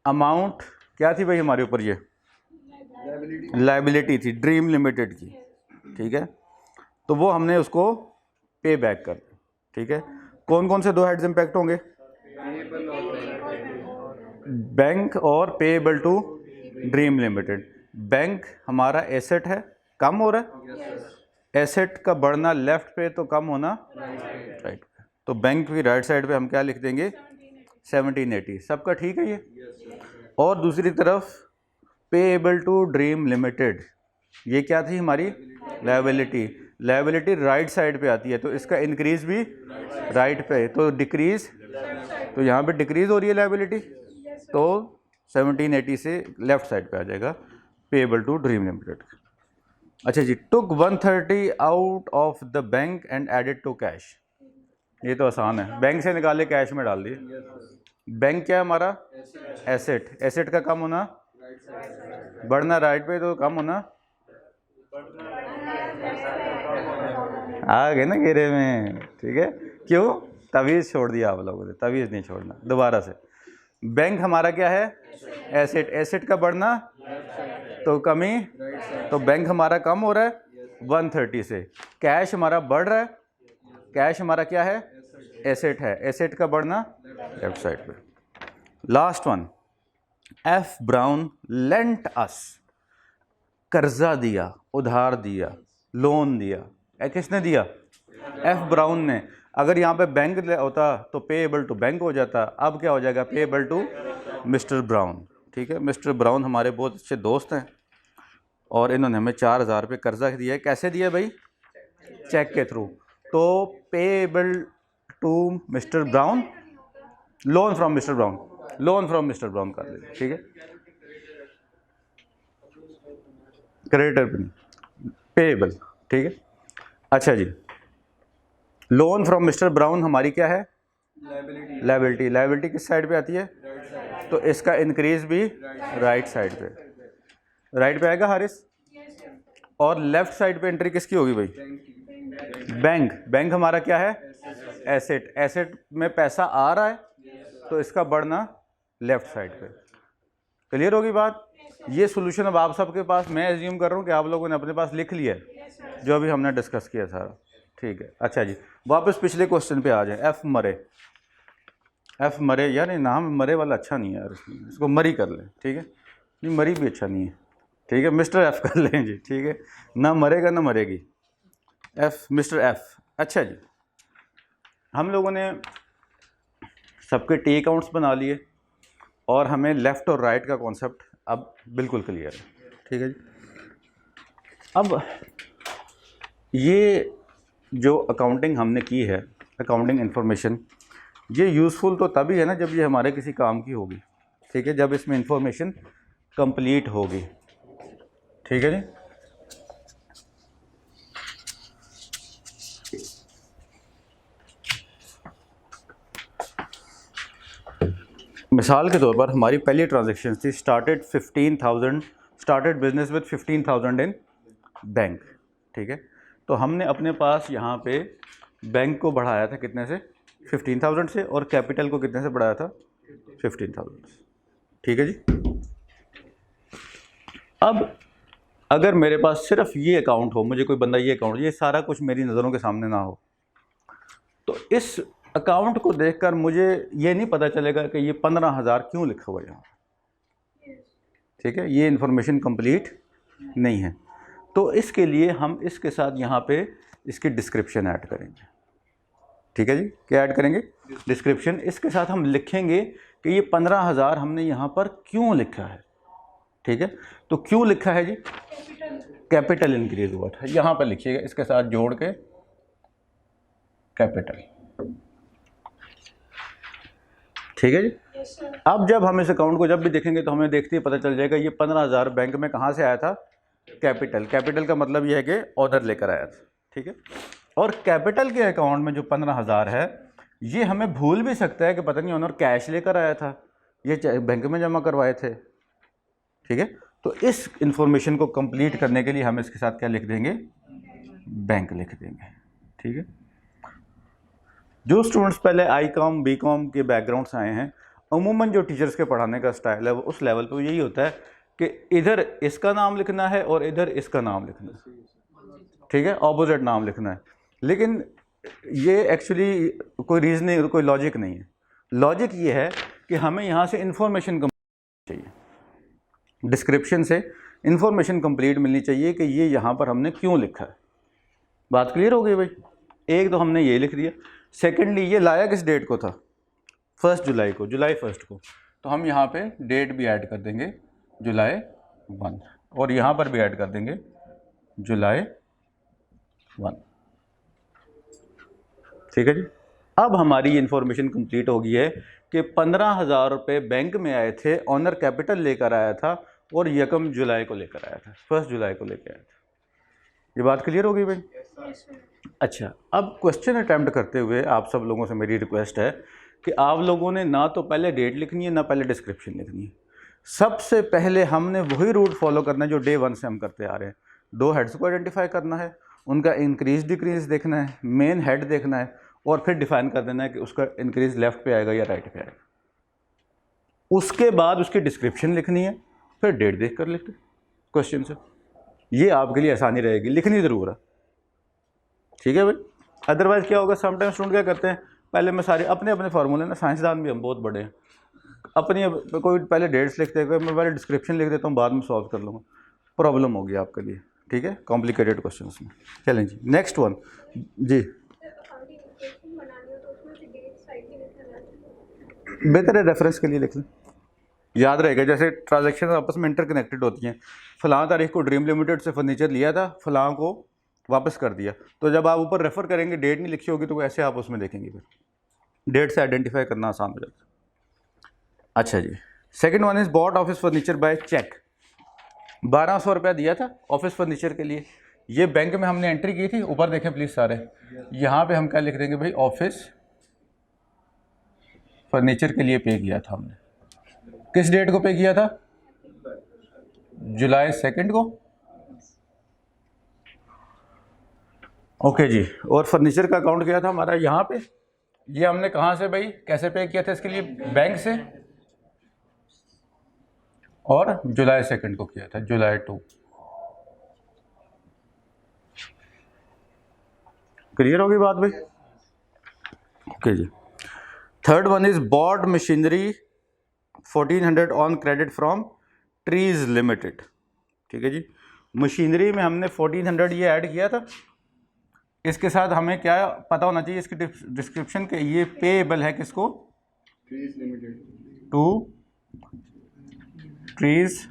अमाउंट क्या थी भाई हमारे ऊपर, ये लाइबिलिटी थी ड्रीम लिमिटेड की। ठीक है, तो वो हमने उसको पे बैक कर दिया। ठीक है, कौन कौन से दो हेड्स इम्पैक्ट होंगे? बैंक और payable to Dream Limited. Bank हमारा एसेट है, कम हो रहा है। एसेट का बढ़ना लेफ्ट पे तो कम होना राइट पे। तो बैंक की राइट साइड पे हम क्या लिख देंगे? 1780। सबका ठीक है ये? और दूसरी तरफ पेएबल टू ड्रीम लिमिटेड, ये क्या थी हमारी? लायबिलिटी। लायबिलिटी राइट साइड पे आती है, तो इसका इंक्रीज भी राइट पे, तो डिक्रीज, तो यहाँ पे डिक्रीज हो रही है लायबिलिटी, तो 1780 से लेफ्ट साइड पे आ जाएगा पेएबल टू ड्रीम लिमिटेड। अच्छा जी, took 130 out of the bank and added to cash. ये तो आसान है, बैंक से निकाले कैश में डाल दिए। बैंक क्या है हमारा? एसेट। एसेट का कम होना, बढ़ना राइट पे तो कम होना, आ गए ना घेरे में। ठीक है, क्यों? तवीज़ छोड़ दिया आप लोगों ने, तवीज़ नहीं छोड़ना। दोबारा से, बैंक हमारा क्या है? एसेट। एसेट का बढ़ना तो कमी, तो बैंक हमारा कम हो रहा है 130 से। कैश हमारा बढ़ रहा है, कैश हमारा क्या है? एसेट है। एसेट का बढ़ना लेफ्ट साइड पे। Last one, F Brown lent us. कर्जा दिया, उधार दिया, लोन दिया। किसने दिया? एफ ब्राउन ने। अगर यहाँ पे बैंक होता तो पेएबल टू बैंक हो जाता, अब क्या हो जाएगा? Payable to Mr Brown. ठीक है, मिस्टर ब्राउन हमारे बहुत अच्छे दोस्त हैं और इन्होंने हमें 4,000 रुपये कर्जा दिया है। कैसे दिया भाई? चेक के थ्रू। तो payable to Mr Brown, loan from Mr Brown, loan from Mr Brown कर लीजिए। ठीक है, क्रेडिटर पे नहीं, पेएबल। ठीक है, अच्छा जी, लोन फ्रॉम मिस्टर ब्राउन हमारी क्या है? लायबिलिटी। लायबिलिटी किस साइड पे आती है? तो इसका इंक्रीज भी राइट साइड पे, राइट पे आएगा हारिस। और लेफ्ट साइड पे एंट्री किसकी होगी भाई? बैंक। बैंक हमारा क्या है? एसेट। एसेट में पैसा आ रहा है, तो इसका बढ़ना लेफ्ट साइड पे। क्लियर होगी बात? ये सोल्यूशन अब आप सबके पास, मैं एज्यूम कर रहा हूँ कि आप लोगों ने अपने पास लिख लिया है जो अभी हमने डिस्कस किया सारा। ठीक है, अच्छा जी, वापस पिछले क्वेश्चन पे आ जाए। एफ मरे। एफ मरे, यार ये नाम मरे वाला अच्छा नहीं है यार, इसको मरी कर लें। ठीक है, नहीं मरी भी अच्छा नहीं है। ठीक है, मिस्टर एफ कर लें जी। ठीक है, ना मरेगा ना मरेगी। F, mister F. अच्छा जी, हम लोगों ने सबके टी अकाउंट्स बना लिए और हमें लेफ़्ट और राइट का कॉन्सेप्ट अब बिल्कुल क्लियर है। ठीक है जी, अब ये जो अकाउंटिंग हमने की है, अकाउंटिंग इन्फॉर्मेशन, ये यूज़फुल तो तभी है ना जब ये हमारे किसी काम की होगी। ठीक है, जब इसमें इंफॉर्मेशन कंप्लीट होगी। ठीक है जी, मिसाल के तौर पर हमारी पहली ट्रांजेक्शन थी started business with 15,000 in bank, ठीक है। तो हमने अपने पास यहाँ पे बैंक को बढ़ाया था कितने से, 15,000 से, और कैपिटल को कितने से बढ़ाया था, 15,000 से, ठीक है जी। अब अगर मेरे पास सिर्फ ये अकाउंट हो, मुझे कोई बंदा ये अकाउंट, ये सारा कुछ मेरी नज़रों के सामने ना हो, तो इस अकाउंट को देखकर मुझे ये नहीं पता चलेगा कि ये 15,000 क्यों लिखा हुआ है यहाँ, ठीक है। ये इन्फॉर्मेशन कंप्लीट नहीं है। तो इसके लिए हम इसके साथ यहाँ पे इसकी डिस्क्रिप्शन ऐड करेंगे, ठीक है जी। क्या ऐड करेंगे, डिस्क्रिप्शन। इसके साथ हम लिखेंगे कि ये 15,000 हमने यहाँ पर क्यों लिखा है, ठीक है। तो क्यों लिखा है जी, कैपिटल इंक्रीज हुआ था, यहाँ पर लिखिएगा इसके साथ जोड़ के कैपिटल, ठीक है जी। अब जब हम इस अकाउंट को जब भी देखेंगे तो हमें देखते ही पता चल जाएगा ये 15,000 बैंक में कहाँ से आया था, कैपिटल। कैपिटल का मतलब ये है कि ऑनर लेकर आया था, ठीक है। और कैपिटल के अकाउंट में जो 15,000 है, ये हमें भूल भी सकता है कि पता नहीं ऑनर कैश लेकर आया था, ये बैंक में जमा करवाए थे, ठीक है। तो इस इंफॉर्मेशन को कंप्लीट करने के लिए हम इसके साथ क्या लिख देंगे, बैंक लिख देंगे, ठीक है। जो स्टूडेंट्स पहले आई.कॉम बी.कॉम के बैकग्राउंड से आए हैं, अमूमन जो टीचर्स के पढ़ाने का स्टाइल है वो उस लेवल पे यही होता है कि इधर इसका नाम लिखना है और इधर इसका नाम लिखना है, ठीक है, ऑपोजिट नाम लिखना है। लेकिन ये एक्चुअली कोई रीजनिंग, कोई लॉजिक नहीं है। लॉजिक ये है कि हमें यहाँ से इंफॉर्मेशन कंप्लीट चाहिए, डिस्क्रिप्शन से इंफॉर्मेशन कंप्लीट मिलनी चाहिए कि ये यहाँ पर हमने क्यों लिखा है। बात क्लियर हो गई भाई। एक तो हमने ये लिख दिया। सेकेंडली ये लाया किस डेट को था, 1 जुलाई को, जुलाई 1 को। तो हम यहाँ पे डेट भी ऐड कर देंगे जुलाई 1, और यहाँ पर भी ऐड कर देंगे जुलाई 1, ठीक है जी। अब हमारी इंफॉर्मेशन कंप्लीट हो गई है कि 15,000 रुपये बैंक में आए थे, ऑनर कैपिटल लेकर आया था और यकम जुलाई को लेकर आया था, 1 जुलाई को लेकर आया था। ये बात क्लियर हो गई भाई। अच्छा, अब क्वेश्चन अटैम्प्ट करते हुए आप सब लोगों से मेरी रिक्वेस्ट है कि आप लोगों ने ना तो पहले डेट लिखनी है ना पहले डिस्क्रिप्शन लिखनी है। सबसे पहले हमने वही रूट फॉलो करना है जो डे 1 से हम करते आ रहे हैं। 2 हेड्स को आइडेंटिफाई करना है, उनका इंक्रीज डिक्रीज देखना है, मेन हेड देखना है, और फिर डिफाइन कर देना है कि उसका इंक्रीज लेफ्ट पे आएगा या राइट पे आएगा। उसके बाद उसकी डिस्क्रिप्शन लिखनी है, फिर डेट देख कर लिखते क्वेश्चन से। ये आपके लिए आसानी रहेगी, लिखनी ज़रूर है, ठीक है भाई। अदरवाइज़ क्या होगा, समटाइम स्टूडेंट क्या करते हैं, पहले मैं सारे अपने अपने फार्मूले ना, साइंसदान भी हम बहुत बड़े हैं, अपनी कोई पहले डेट्स लिखते हैं, मैं पहले डिस्क्रिप्शन लिख देता हूँ, बाद में सॉल्व कर लूँगा। प्रॉब्लम होगी आपके लिए, ठीक है, कॉम्प्लिकेटेड क्वेश्चन में। चलें जी, नेक्स्ट वन जी। बेहतर है रेफरेंस के लिए लिख लें, याद रहेगा। जैसे ट्रांजैक्शन आपस में इंटरकनेक्टेड होती हैं। फ़लाँ तारीख को ड्रीम लिमिटेड से फर्नीचर लिया था, फ़लाँ को वापस कर दिया, तो जब आप ऊपर रेफ़र करेंगे डेट नहीं लिखी होगी तो ऐसे आप उसमें देखेंगे, फिर डेट से आइडेंटिफाई करना आसान हो जाता है। अच्छा जी, second one is bought office furniture by cheque. 1,200 रुपया दिया था ऑफिस फर्नीचर के लिए, ये बैंक में हमने एंट्री की थी। ऊपर देखें प्लीज़ सारे, यहाँ पे हम क्या लिख देंगे भाई, ऑफिस फर्नीचर के लिए पे किया था हमने। किस डेट को पे किया था, जुलाई 2 को, ओके जी। और फर्नीचर का अकाउंट क्या था हमारा यहाँ पे, ये हमने कहाँ से भाई, कैसे पे किया था इसके लिए, बैंक से, और जुलाई 2 को किया था, जुलाई 2। क्लियर होगी बात भाई, ओके जी। Third one is bought machinery 1400 on credit from trees Limited, ठीक है जी। मशीनरी में हमने 1400 ये ऐड किया था। इसके साथ हमें क्या पता होना चाहिए, इसकी डिस्क्रिप्शन के, ये पेएबल है किसको, Trees Limited, to Trees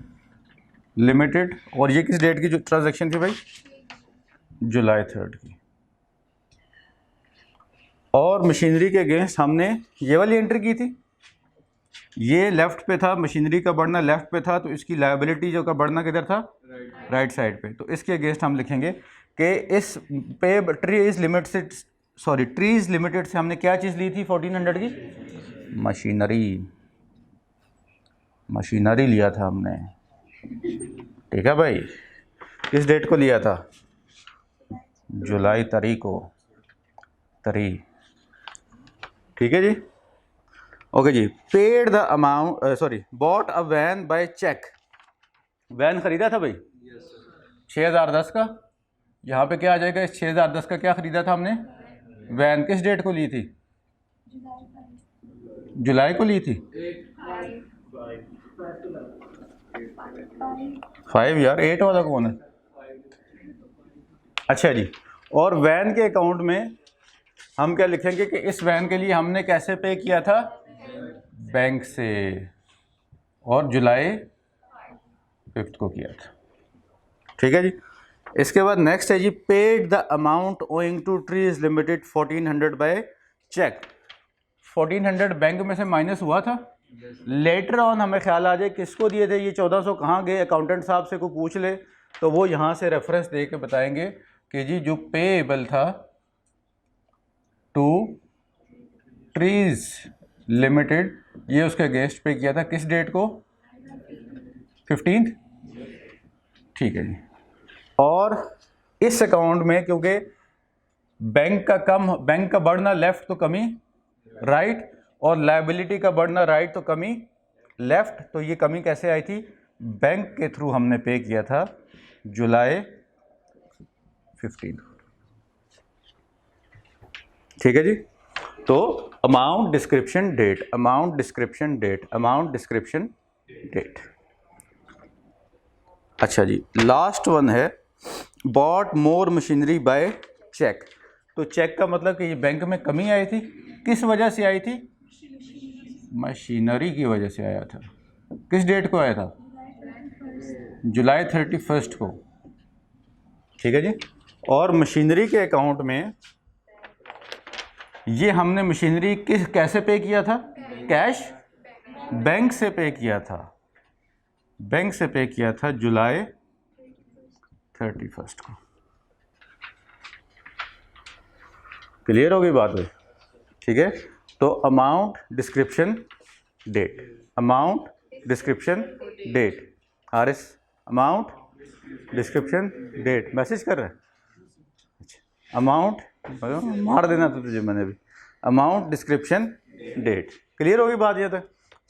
Limited. और ये किस डेट की जो ट्रांजैक्शन थी भाई, जुलाई 3 की। और मशीनरी के अगेंस्ट हमने ये वाली एंट्री की थी, ये लेफ़्ट पे था, मशीनरी का बढ़ना लेफ़्ट पे था, तो इसकी लायबिलिटी जो का बढ़ना किधर था, राइट साइड पे। तो इसके अगेंस्ट हम लिखेंगे कि इस पे ट्रीज लिमिट से, सॉरी ट्रीज लिमिटेड से हमने क्या चीज़ ली थी 1400 की, मशीनरी, मशीनरी लिया था हमने, ठीक है भाई। किस डेट को लिया था? जुलाई तरी को, तरी, ठीक है जी। ओके जी। Paid the amount, sorry, bought a van by cheque. Van खरीदा था भाई 6010 का। यहाँ पे क्या आ जाएगा? इस 6010 का क्या खरीदा था हमने? वैन। किस डेट को ली थी? जुलाई को ली थी। 5 यार, 8 वाला कौन है? अच्छा जी। और वैन के अकाउंट में हम क्या लिखेंगे कि इस वैन के लिए हमने कैसे पे किया था? बैंक से, और जुलाई 5 को किया था, ठीक है जी। इसके बाद नेक्स्ट है जी, paid the amount owing to Trees Limited 1400 by cheque. 1400 bank में से माइनस हुआ था। लेटर ऑन हमें ख्याल आ जाए किसको दिए थे ये 1400, कहाँ गए? अकाउंटेंट साहब से कोई पूछ ले तो वो यहाँ से रेफरेंस दे के बताएंगे कि जी जो पेएबल था टू ट्रीज लिमिटेड, ये उसके अगेंस्ट पे किया था। किस डेट को? 15th, ठीक है जी। और इस अकाउंट में क्योंकि बैंक का बढ़ना लेफ्ट तो कमी राइट, और लायबिलिटी का बढ़ना राइट तो कमी लेफ्ट, तो ये कमी कैसे आई थी? बैंक के थ्रू हमने पे किया था जुलाई 15, ठीक है जी। तो amount description date, amount description date, amount description date. अच्छा जी, लास्ट वन है bought more machinery by cheque. तो चेक का मतलब कि ये बैंक में कमी आई थी। किस वजह से आई थी? मशीनरी की वजह से आया था। किस डेट को आया था? जुलाई 31 को, ठीक है जी। और मशीनरी के अकाउंट में ये हमने मशीनरी कैसे पे किया था? कैश, बैंक से पे किया था, बैंक से पे किया था जुलाई 31 को। क्लियर हो गई बात भाई, ठीक है। तो amount description date, amount description date, RS amount description date. Message कर रहा है? अच्छा, अमाउंट मार देना था तुझे मैंने भी। Amount description date. क्लियर होगी बात? ये तो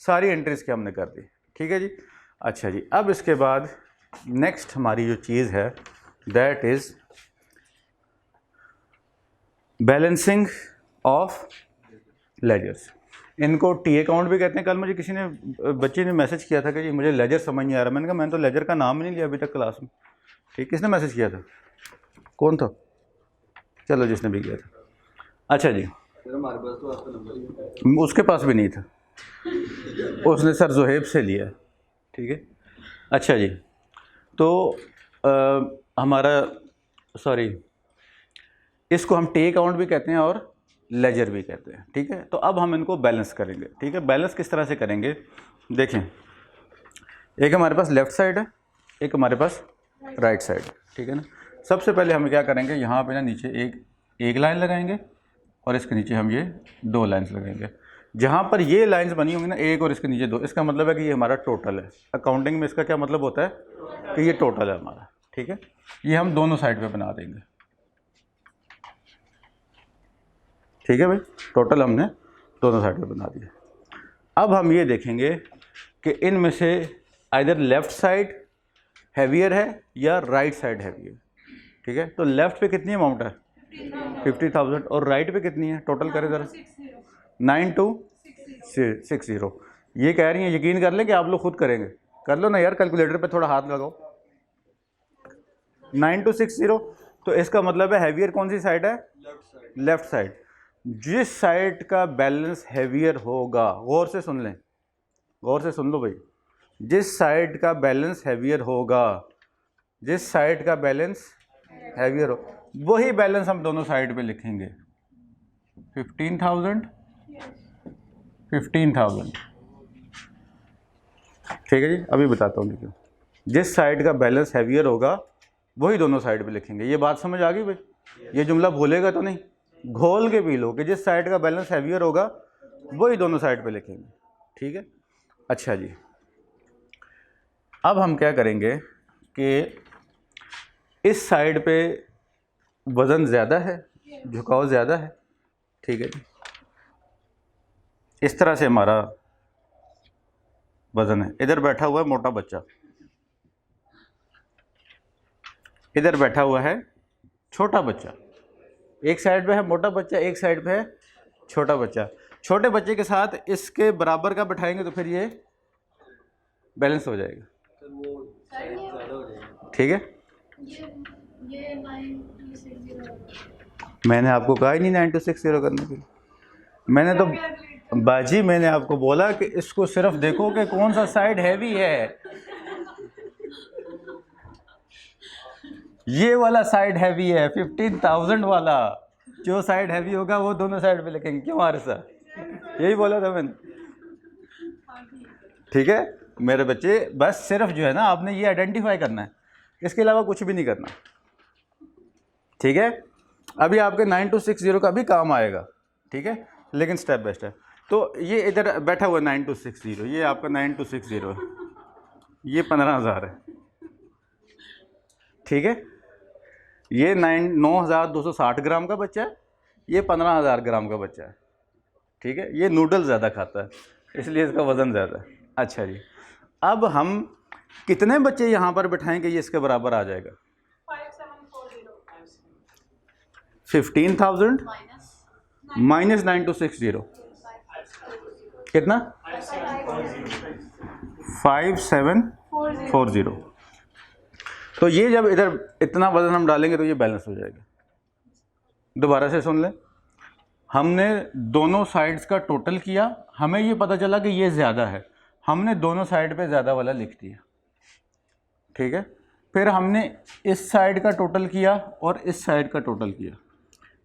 सारी एंट्रीज के हमने कर दी, ठीक है जी। अच्छा जी, अब इसके बाद नेक्स्ट हमारी जो चीज़ है that is balancing of ledgers. इनको टी अकाउंट भी कहते हैं। कल मुझे किसी ने, बच्चे ने मैसेज किया था कि जी मुझे लेजर समझ नहीं आ रहा। मैंने कहा मैंने तो लेजर का नाम ही नहीं लिया अभी तक क्लास में। ठीक, किसने मैसेज किया था? कौन था? चलो जिसने भी किया था। अच्छा जी, हमारे पास तो आपका नंबर ही उसके पास भी नहीं था, उसने सर जोहेब से लिया, ठीक है। अच्छा जी, तो हमारा सॉरी, इसको हम टी अकाउंट भी कहते हैं और लेजर भी कहते हैं, ठीक है। तो अब हम इनको बैलेंस करेंगे, ठीक है। बैलेंस किस तरह से करेंगे? देखें, एक हमारे पास लेफ़्ट साइड है, एक हमारे पास राइट साइड, ठीक है ना। सबसे पहले हम क्या करेंगे, यहाँ पे ना नीचे एक लाइन लगाएंगे और इसके नीचे हम ये 2 लाइन्स लगाएंगे। जहाँ पर ये लाइन्स बनी होंगी ना, एक और इसके नीचे 2, इसका मतलब है कि ये हमारा टोटल है। अकाउंटिंग में इसका क्या मतलब होता है कि ये टोटल है हमारा, ठीक है। ये हम दोनों साइड पे बना देंगे, ठीक है भाई। टोटल हमने दोनों साइड पे बना दिया। अब हम ये देखेंगे कि इनमें से आइदर लेफ़्ट साइड हैवियर है या राइट साइड हैवियर, ठीक है। तो लेफ़्ट पे कितनी अमाउंट है? 50,000। और राइट पे कितनी है? टोटल करें ज़रा। 9260। ये कह रही हैं, यकीन कर लें कि आप लोग खुद करेंगे। कर लो ना यार, कैलकुलेटर पे थोड़ा हाथ लगाओ। 9260। तो इसका मतलब है हैवियर कौन सी साइड है? Left side. जिस साइड का बैलेंस हैवियर होगा, गौर से सुन लें, गौर से सुन लो भाई, जिस साइड का बैलेंस हैवियर होगा, जिस साइड का बैलेंस हैवियर हो, वही बैलेंस हम दोनों साइड पे लिखेंगे। 15,000 15,000, ठीक है जी। अभी बताता हूँ क्यों। जिस साइड का बैलेंस हैवियर होगा वही दोनों साइड पे लिखेंगे। ये बात समझ आ गई भाई? ये जुमला भूलेगा तो नहीं, घोल के पी लो कि जिस साइड का बैलेंस हैवियर होगा वही दोनों साइड पे लिखेंगे, ठीक है। अच्छा जी, अब हम क्या करेंगे कि इस साइड पे वज़न ज़्यादा है, झुकाव ज़्यादा है, ठीक है जी। इस तरह से हमारा वज़न है। इधर बैठा हुआ है मोटा बच्चा, इधर बैठा हुआ है छोटा बच्चा। एक साइड पे है मोटा बच्चा, एक साइड पे है छोटा बच्चा। छोटे बच्चे के साथ इसके बराबर का बैठाएंगे तो फिर ये बैलेंस हो जाएगा, ठीक है। ये 9260 मैंने आपको कहा ही नहीं 9260 करने के लिए। मैंने तो बाजी मैंने आपको बोला कि इसको सिर्फ देखो कि कौन सा साइड हैवी है। ये वाला साइड हैवी है, 15,000 वाला। जो साइड हैवी होगा वो दोनों साइड पे लिखेंगे। क्यों हमारे साथ यही बोला था मैंने, ठीक है मेरे बच्चे। बस सिर्फ जो है ना आपने ये आइडेंटिफाई करना है, इसके अलावा कुछ भी नहीं करना, ठीक है। अभी आपके 9260 का भी काम आएगा, ठीक है, लेकिन स्टेप बाय स्टेप। तो ये इधर बैठा हुआ 9260, ये आपका 9260 है, ये 15,000 है, ठीक है। ये 9,260 ग्राम का बच्चा है, ये 15,000 ग्राम का बच्चा है, ठीक है। ये नूडल ज़्यादा खाता है इसलिए इसका वज़न ज़्यादा है। अच्छा जी, अब हम कितने बच्चे यहाँ पर बिठाएंगे ये इसके बराबर आ जाएगा? 15,000 माइनस 9260 कितना? 5740। तो ये जब इधर इतना वज़न हम डालेंगे तो ये बैलेंस हो जाएगा। दोबारा से सुन लें, हमने दोनों साइड्स का टोटल किया, हमें ये पता चला कि ये ज़्यादा है, हमने दोनों साइड पे ज़्यादा वाला लिख दिया, ठीक है। फिर हमने इस साइड का टोटल किया और इस साइड का टोटल किया।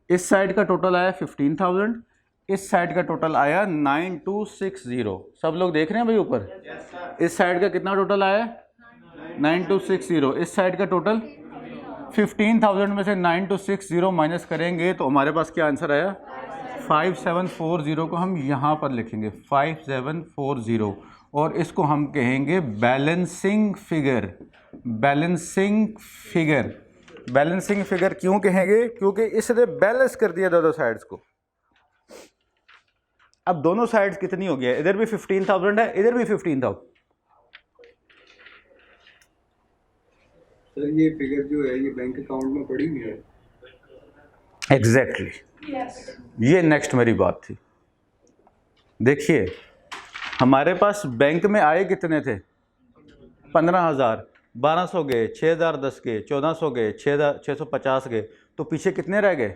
इस साइड का टोटल आया 15,000, इस साइड का टोटल आया 9260। सब लोग देख रहे हैं भाई ऊपर? इस साइड का कितना टोटल आया? 9260। इस साइड का टोटल 15,000 में से 9260 माइनस करेंगे तो हमारे पास क्या आंसर आया? 5740 को हम यहाँ पर लिखेंगे 5740, और इसको हम कहेंगे balancing figure. Balancing figure, balancing figure क्यों कहेंगे? क्योंकि इसने बैलेंस कर दिया दोनों साइड्स को। अब दोनों साइड्स कितनी हो गया? इधर भी 15,000 है, इधर भी 15,000। सर ये फिगर जो है ये बैंक अकाउंट में पड़ी हुई है। एग्जैक्टली, ये नेक्स्ट मेरी बात थी। देखिए हमारे पास बैंक में आए कितने थे? 15,000, 1200 गए, 6,010 गए, 1,400 गए, 650 गए, तो पीछे कितने रह गए?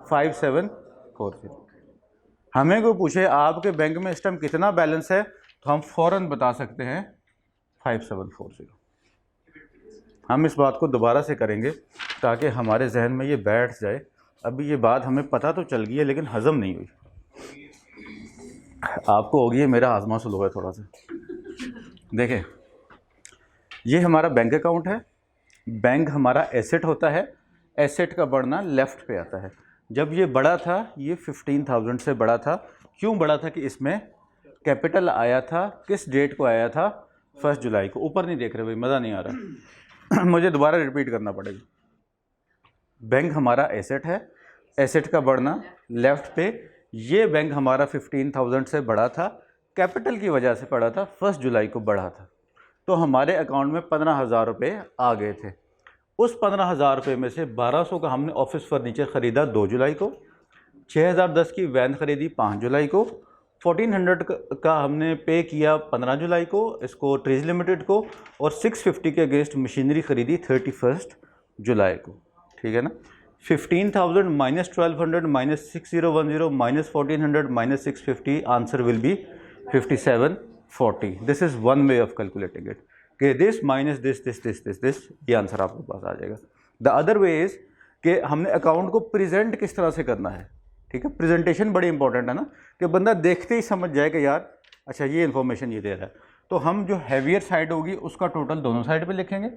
5740। हमें कोई पूछे आपके बैंक में इस टाइम कितना बैलेंस है तो हम फ़ौरन बता सकते हैं 5740। हम इस बात को दोबारा से करेंगे ताकि हमारे जहन में ये बैठ जाए। अभी ये बात हमें पता तो चल गई है लेकिन हज़म नहीं हुई। आपको होगी है, मेरा आज़मा सुल होगा थोड़ा सा। देखें, ये हमारा बैंक अकाउंट है। बैंक हमारा एसेट होता है, एसेट का बढ़ना लेफ़्ट पे आता है। जब ये बड़ा था, ये 15,000 से बड़ा था। क्यों बड़ा था? कि इसमें कैपिटल आया था। किस डेट को आया था? 1 जुलाई को। ऊपर नहीं देख रहे भाई, मज़ा नहीं आ रहा मुझे दोबारा रिपीट करना पड़ेगा। बैंक हमारा एसेट है, एसेट का बढ़ना लेफ़्ट पे। ये बैंक हमारा 15,000 से बड़ा था, कैपिटल की वजह से बढ़ा था, 1 जुलाई को बढ़ा था। तो हमारे अकाउंट में 15,000 रुपये आ गए थे। उस 15,000 रुपये में से 1,200 का हमने ऑफिस फर्नीचर ख़रीदा 2 जुलाई को, 6,010 की वैन ख़रीदी 5 जुलाई को, 1,400 का हमने पे किया 15 जुलाई को इसको ट्रीज लिमिटेड को, और 650 के अगेंस्ट मशीनरी ख़रीदी 31 जुलाई को। ठीक है ना? 15,000 minus 1,200 minus 6010 minus 1,400 minus 650, answer will be 5740। This is one way of calculating it कि दिस माइनस दिस, ये आंसर आपके पास आ जाएगा। द अदर वे इज़ कि हमने अकाउंट को प्रेजेंट किस तरह से करना है। ठीक है, प्रेजेंटेशन बड़ी इंपॉर्टेंट है ना, कि बंदा देखते ही समझ जाए कि यार अच्छा ये इन्फॉर्मेशन ये दे रहा है। तो हम जो हैवियर साइड होगी उसका टोटल दोनों साइड पे लिखेंगे,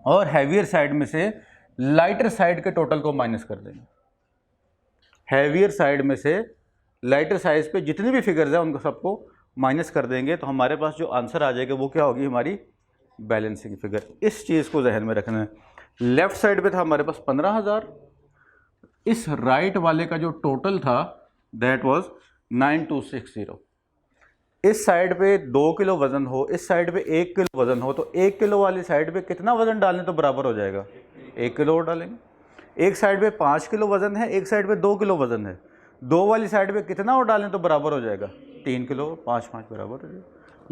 और हैवियर साइड में से लाइटर साइड के टोटल को माइनस कर देंगे। हैवियर साइड में से लाइटर साइज पे जितनी भी फिगर्स हैं उनको सबको माइनस कर देंगे, तो हमारे पास जो आंसर आ जाएगा वो क्या होगी? हमारी बैलेंसिंग फिगर। इस चीज़ को जहन में रखना है। लेफ़्ट साइड पे था हमारे पास 15,000, इस राइट वाले का जो टोटल था दैट वाज 9260। इस साइड पे 2 किलो वज़न हो, इस साइड पे 1 किलो वज़न हो, तो 1 किलो वाली साइड पे कितना वज़न डालें तो बराबर हो जाएगा? 1 किलो और डालेंगे। एक साइड पे 5 किलो वज़न है, एक साइड पे 2 किलो वज़न है, 2 वाली साइड पे कितना और डालें तो बराबर हो जाएगा? 3 किलो, 5 5 बराबर हो जाएगा।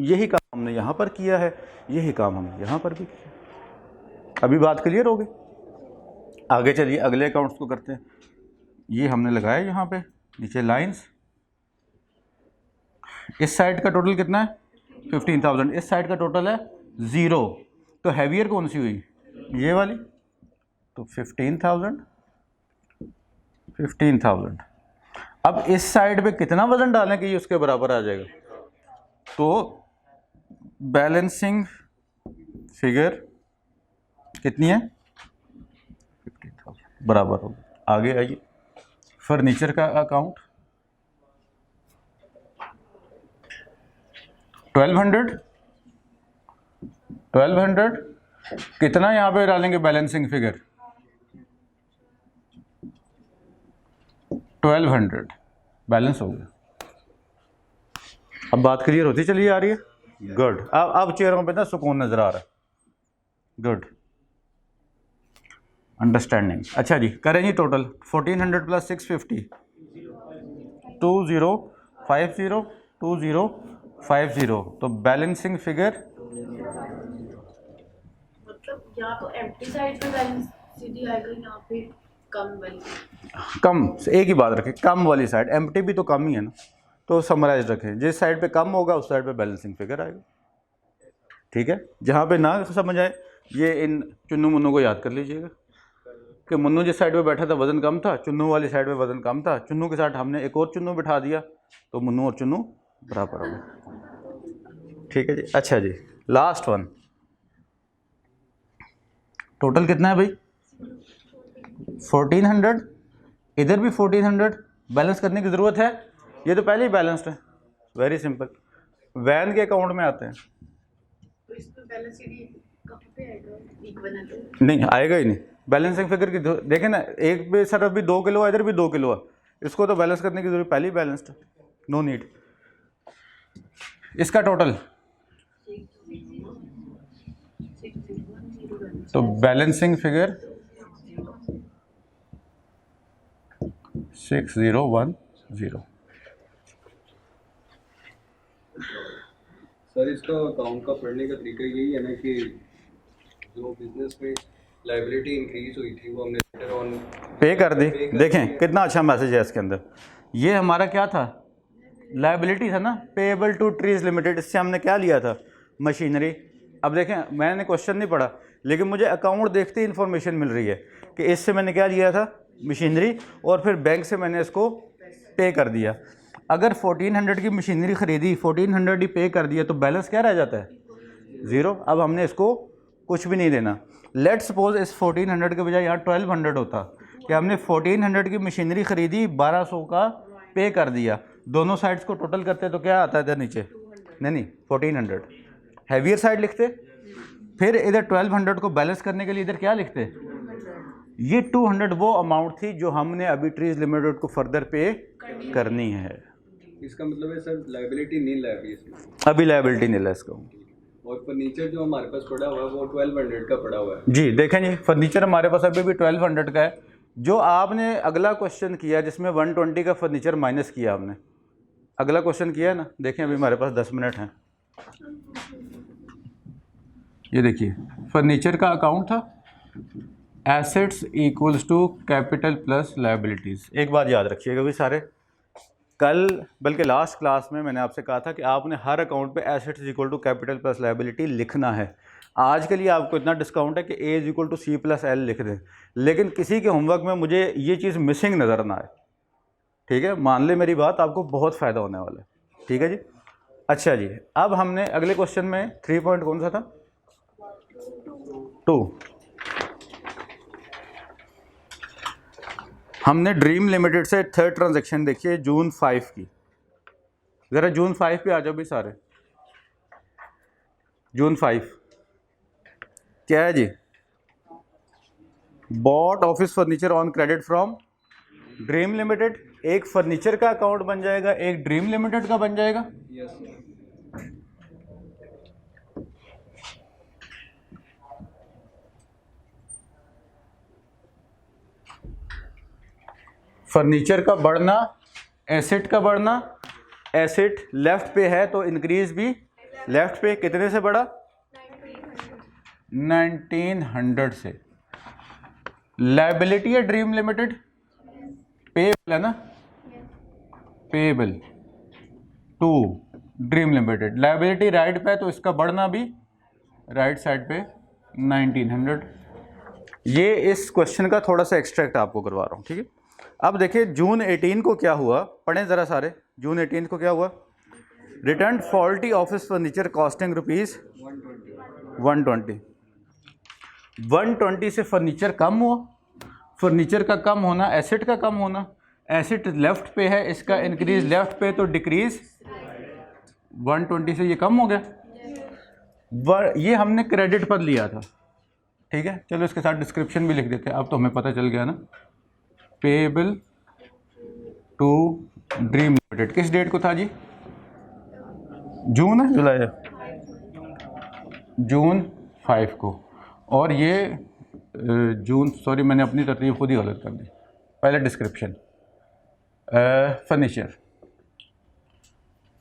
यही काम हमने यहाँ पर किया है, यही काम हमने यहाँ पर भी किया। अभी बात क्लियर हो गई? आगे चलिए अगले अकाउंट्स को करते हैं। ये हमने लगाया यहाँ पे नीचे लाइंस। इस साइड का टोटल कितना है? 15,000। इस साइड का टोटल है 0। तो हैवियर कौन सी हुई? ये वाली। तो 15,000। अब इस साइड पे कितना वजन डालें कि ये उसके बराबर आ जाएगा? तो बैलेंसिंग फिगर कितनी है? 15,000 बराबर होगा। आगे आइए, फर्नीचर का अकाउंट 1200 कितना यहाँ पे डालेंगे बैलेंसिंग फिगर? 1200 बैलेंस हो गया। अब बात क्लियर होती चली आ रही है? गुड। अब चेहरों पे ना सुकून नजर आ रहा है। Good, understanding. अच्छा जी, करें जी टोटल। 1400 प्लस 650 2050 तो बैलेंसिंग फिगर मतलब यहाँ तो एम्प्टी साइड पे बैलेंस सीधी आएगा, यहाँ पे कम वाली। कम, एक ही बात रखें, कम वाली साइड। एम्प्टी भी तो कम ही है ना, तो समराइज रखें। जिस साइड पे कम होगा उस साइड पे बैलेंसिंग फिगर आएगा। ठीक है, जहाँ पे ना समझ आए ये इन चुन्नू मुन्नू को याद कर लीजिएगा कि मुन्नू जिस साइड पे बैठा था वज़न कम था, चुन्नू वाली साइड पे वज़न कम था, चुन्नू के साथ हमने एक और चुन्नू बिठा दिया तो मुन्नू और चुन्नू बराबर हो गए। ठीक है जी। अच्छा जी, लास्ट वन। टोटल कितना है भाई? 1400। इधर भी 1400। बैलेंस करने की ज़रूरत है? ये तो पहले ही बैलेंस्ड है। Very simple. वैन के अकाउंट में आते हैं। तो इसमें बैलेंस सीधी कहाँ पे आएगा? इक्वल है तो नहीं आएगा ही नहीं। बैलेंसिंग फिगर की देखें ना, एक पे सर अभी 2 किलो है, इधर भी 2 किलो है, इसको तो बैलेंस करने की जरूरत, पहले ही बैलेंस्ड है, नो नीड। इसका टोटल तो बैलेंसिंग फिगर 6010। सर इसका अकाउंट का पढ़ने का तरीका यही है ना कि जो बिजनेस में लायबिलिटी इंक्रीज हुई थी वो हमने लेटर ऑन पे कर दी। देखें कितना अच्छा मैसेज है इसके अंदर। ये हमारा क्या था? लायबिलिटी था ना, पेएबल टू ट्रीज लिमिटेड। इससे हमने क्या लिया था? मशीनरी। अब देखें, मैंने क्वेश्चन नहीं पढ़ा लेकिन मुझे अकाउंट देखते ही इन्फॉर्मेशन मिल रही है कि इससे मैंने क्या लिया था? मशीनरी, और फिर बैंक से मैंने इसको पे कर दिया। अगर 1400 की मशीनरी ख़रीदी, 1400 ही पे कर दिया, तो बैलेंस क्या रह जाता है? 0। अब हमने इसको कुछ भी नहीं देना। लेट सपोज इस 1400 के बजाय यहाँ 1200 होता कि हमने 1400 की मशीनरी ख़रीदी, 1200 का पे कर दिया, दोनों साइड्स को टोटल करते तो क्या आता है नीचे? नहीं 1400 हैवियर साइड लिखते, फिर इधर 1200 को बैलेंस करने के लिए इधर क्या लिखते? ये 200 वो अमाउंट थी जो हमने अभी ट्रीज लिमिटेड को फर्दर पे करनी है। इसका मतलब है सर लायबिलिटी नील है अभी इसमें, अभी लायबिलिटी नहीं है इसका। और फर्नीचर जो हमारे पास पड़ा हुआ है वो 1200 का पड़ा हुआ है। जी देखें जी, फर्नीचर हमारे पास अभी भी 1200 का है। जो आपने अगला क्वेश्चन किया जिसमें 120 का फर्नीचर माइनस किया, आपने अगला क्वेश्चन किया है ना, देखें अभी हमारे पास 10 मिनट हैं। ये देखिए फर्नीचर का अकाउंट था, assets equals to capital plus liabilities. एक बात याद रखिएगा भी सारे, कल बल्कि लास्ट क्लास में मैंने आपसे कहा था कि आपने हर अकाउंट पे assets equal to capital plus liability लिखना है। आज के लिए आपको इतना डिस्काउंट है कि A is equal to C plus L लिख दें, लेकिन किसी के होमवर्क में मुझे ये चीज़ मिसिंग नज़र ना आए। ठीक है, मान ले मेरी बात, आपको बहुत फ़ायदा होने वाला है। ठीक है जी। अच्छा जी, अब हमने अगले क्वेश्चन में 3 पॉइंट कौन सा था? 2। हमने ड्रीम लिमिटेड से थर्ड ट्रांजैक्शन देखी है जून 5 की। ज़रा जून 5 पे आ जाओ भी सारे। जून 5 क्या है जी? Bought office furniture on credit from Dream Limited. एक फर्नीचर का अकाउंट बन जाएगा, एक ड्रीम लिमिटेड का बन जाएगा। Yes sir. फर्नीचर का बढ़ना, एसेट का बढ़ना, एसेट लेफ्ट पे है तो इंक्रीज भी लेफ्ट पे। कितने से बढ़ा? 1900 से। लायबिलिटी है ड्रीम लिमिटेड, पेबल है ना, payable to Dream Limited. Liability right पे है तो इसका बढ़ना भी राइट साइड पे 1900। ये इस क्वेश्चन का थोड़ा सा एक्सट्रैक्ट आपको करवा रहा हूँ, ठीक है। अब देखिए जून 18 को क्या हुआ, पढ़ें ज़रा सारे। जून 18 को क्या हुआ? Return faulty office furniture costing rupees 120 से फर्नीचर कम हुआ। फर्नीचर का कम होना, एसेट का कम होना। एसेट लेफ्ट पे है, इसका इंक्रीज लेफ्ट पे तो डिक्रीज 120 से ये कम हो गया। ये हमने क्रेडिट पर लिया था, ठीक है। चलो इसके साथ डिस्क्रिप्शन भी लिख देते हैं, अब तो हमें पता चल गया ना। पेबल टू ड्रीम लिमिटेड किस डेट को था जी? जून है, जुलाई है, जून 5 को। और ये जून, सॉरी मैंने अपनी तरतीब खुद ही गलत कर दी। पहले डिस्क्रिप्शन,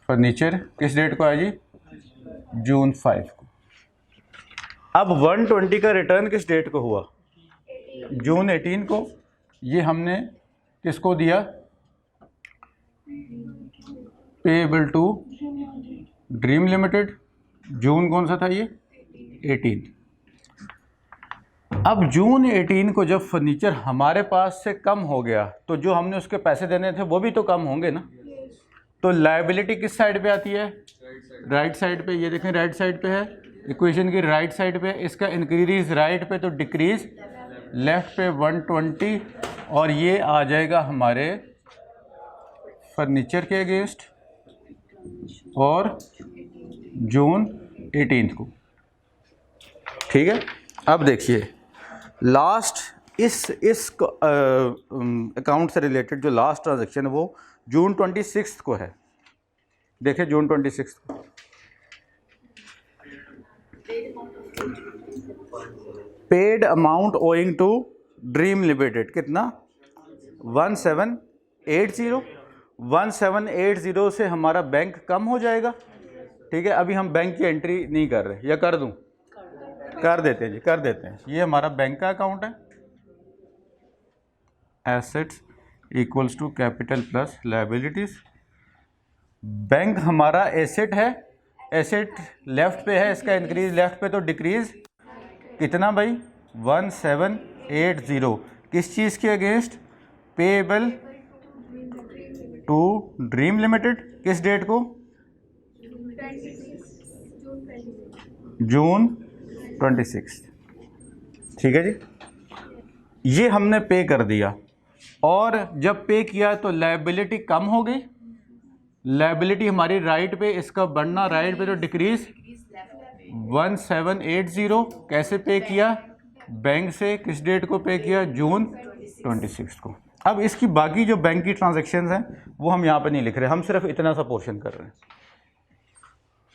फर्नीचर किस डेट को आया जी? जून 5 को। अब 120 का रिटर्न किस डेट को हुआ? जून 18 को। ये हमने किसको दिया? Payable to Dream Limited. June कौन सा था ये? 18। अब जून 18 को जब फर्नीचर हमारे पास से कम हो गया तो जो हमने उसके पैसे देने थे वो भी तो कम होंगे ना। तो लायबिलिटी किस साइड पे आती है? राइट साइड पे। ये देखें राइट साइड पे है, इक्वेशन की राइट साइड पे। इसका इंक्रीज राइट पे तो डिक्रीज लेफ्ट पे 120। और ये आ जाएगा हमारे फर्नीचर के अगेंस्ट और जून 18 को, ठीक है। अब देखिए लास्ट इस अकाउंट से रिलेटेड जो लास्ट ट्रांजैक्शन है वो जून 26 को है। देखिए जून 26 को paid amount owing to Dream Limited कितना? 1780 से हमारा बैंक कम हो जाएगा, ठीक है। अभी हम बैंक की एंट्री नहीं कर रहे, या कर दूं? कर देते हैं जी, कर देते हैं। ये हमारा बैंक का अकाउंट है, assets equals to capital plus liabilities. Bank हमारा एसेट है, एसेट लेफ्ट पे है, इसका इंक्रीज लेफ्ट पे तो डिक्रीज कितना भाई? 1780। किस चीज़ के against? Payable to Dream Limited. किस डेट को? जून 26, ठीक है जी। ये हमने पे कर दिया, और जब पे किया तो लायबिलिटी कम हो गई। लायबिलिटी हमारी राइट पे, इसका बढ़ना राइट पे तो डिक्रीज 1780। कैसे पे किया? बैंक से। किस डेट को पे किया? जून 26 को। अब इसकी बाकी जो बैंक की ट्रांजैक्शंस हैं वो हम यहाँ पे नहीं लिख रहे, हम सिर्फ इतना सा पोर्शन कर रहे हैं,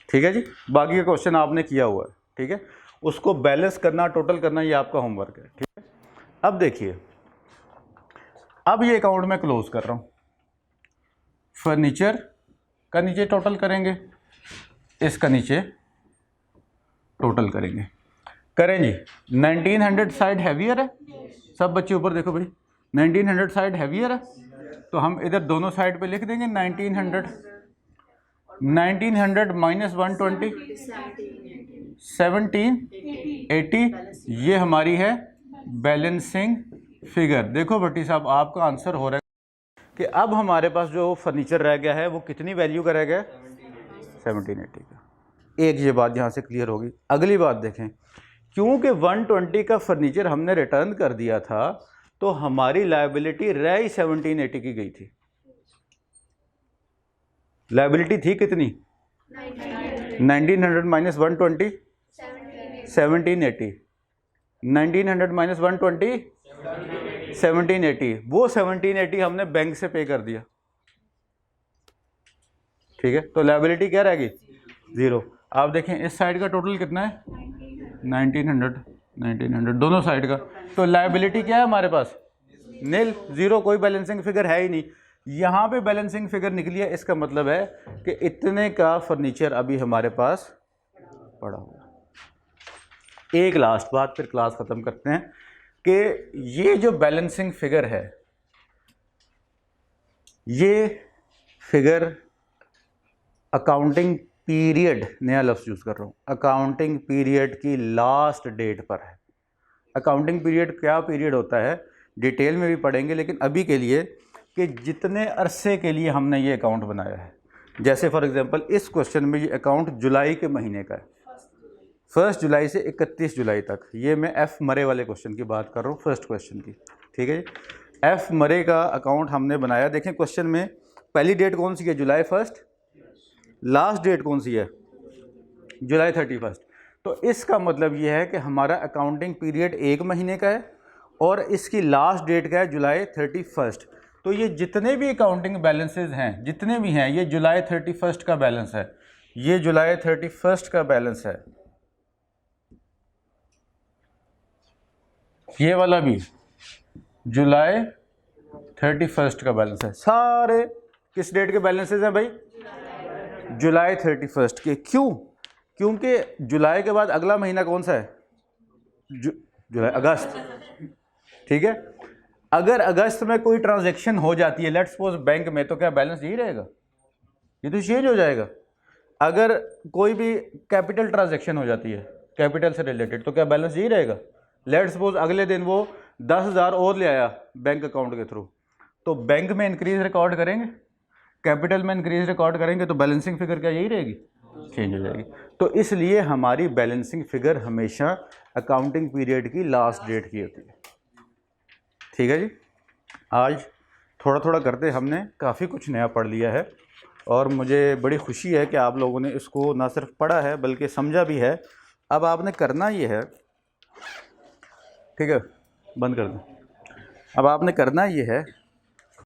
ठीक है जी। बाकी का क्वेश्चन आपने किया हुआ है, ठीक है। उसको बैलेंस करना, टोटल करना, ये आपका होमवर्क है, ठीक है। अब देखिए, अब ये अकाउंट मैं क्लोज कर रहा हूँ। फर्नीचर का नीचे टोटल करेंगे, इसका नीचे टोटल करेंगे। करें जी। 1900 साइड हैवियर है, सब बच्चे ऊपर देखो भाई। 1900 साइड हैवियर है तो हम इधर दोनों साइड पे लिख देंगे 1900 माइनस 120 1780। ये हमारी है बैलेंसिंग फिगर। देखो भट्टी साहब आपका आंसर हो रहा है कि अब हमारे पास जो फर्नीचर रह गया है वो कितनी वैल्यू का रह गया? 1780 का। एक ये बात यहाँ से क्लियर होगी। अगली बात देखें, क्योंकि 120 का फर्नीचर हमने रिटर्न कर दिया था तो हमारी लायबिलिटी रह ही 1780 की गई थी। लायबिलिटी थी कितनी? 1900 माइनस 120 1780। 1900 माइनस 120 1780, वो 1780 हमने बैंक से पे कर दिया, ठीक है। तो लायबिलिटी क्या रहेगी? ज़ीरो। आप देखें इस साइड का टोटल कितना है? 1900 दोनों साइड का। तो लायबिलिटी क्या है हमारे पास? नील, ज़ीरो, कोई बैलेंसिंग फिगर है ही नहीं। यहाँ पे बैलेंसिंग फिगर निकली है, इसका मतलब है कि इतने का फर्नीचर अभी हमारे पास पड़ा हुआ। एक लास्ट बात, फिर क्लास ख़त्म करते हैं, कि ये जो बैलेंसिंग फिगर है, ये फिगर अकाउंटिंग पीरियड, नया लफ्ज़ यूज़ कर रहा हूँ, अकाउंटिंग पीरियड की लास्ट डेट पर है। अकाउंटिंग पीरियड क्या पीरियड होता है डिटेल में भी पढ़ेंगे, लेकिन अभी के लिए कि जितने अरसे के लिए हमने ये अकाउंट बनाया है। जैसे फॉर एग्जांपल इस क्वेश्चन में ये अकाउंट जुलाई के महीने का है, 1 जुलाई से 31 जुलाई तक। ये मैं एफ मरे वाले क्वेश्चन की बात कर रहा हूँ, फर्स्ट क्वेश्चन की, ठीक है जी। एफ मरे का अकाउंट हमने बनाया। देखें क्वेश्चन में पहली डेट कौन सी है? जुलाई 1, लास्ट डेट कौन सी है? जुलाई 31। तो इसका मतलब ये है कि हमारा अकाउंटिंग पीरियड 1 महीने का है और इसकी लास्ट डेट क्या है? जुलाई 31। तो ये जितने भी अकाउंटिंग बैलेंसेज हैं, जितने भी हैं, ये जुलाई 31 का बैलेंस है, ये जुलाई 31 का बैलेंस है, ये वाला भी जुलाई 31 का बैलेंस है। सारे किस डेट के बैलेंसेज हैं भाई? जुलाई 31 के। क्यों? क्योंकि जुलाई के बाद अगला महीना कौन सा है? जुलाई, अगस्त, ठीक है। अगर अगस्त में कोई ट्रांजैक्शन हो जाती है, लेट्स सपोज बैंक में, तो क्या बैलेंस यही रहेगा? ये तो चेंज हो जाएगा। अगर कोई भी कैपिटल ट्रांजैक्शन हो जाती है, कैपिटल से रिलेटेड, तो क्या बैलेंस यही रहेगा? लेट्स सपोज अगले दिन वो 10,000 और ले आया बैंक अकाउंट के थ्रू, तो बैंक में इंक्रीज रिकॉर्ड करेंगे, कैपिटल में इंक्रीज रिकॉर्ड करेंगे, तो बैलेंसिंग फिगर क्या यही रहेगी? चेंज हो जाएगी। तो इसलिए हमारी बैलेंसिंग फिगर हमेशा अकाउंटिंग पीरियड की लास्ट डेट की होती है, ठीक है जी। आज थोड़ा थोड़ा करते हमने काफ़ी कुछ नया पढ़ लिया है और मुझे बड़ी खुशी है कि आप लोगों ने इसको ना सिर्फ पढ़ा है बल्कि समझा भी है। अब आपने करना ये है, ठीक है, बंद कर दें। अब आपने करना ये है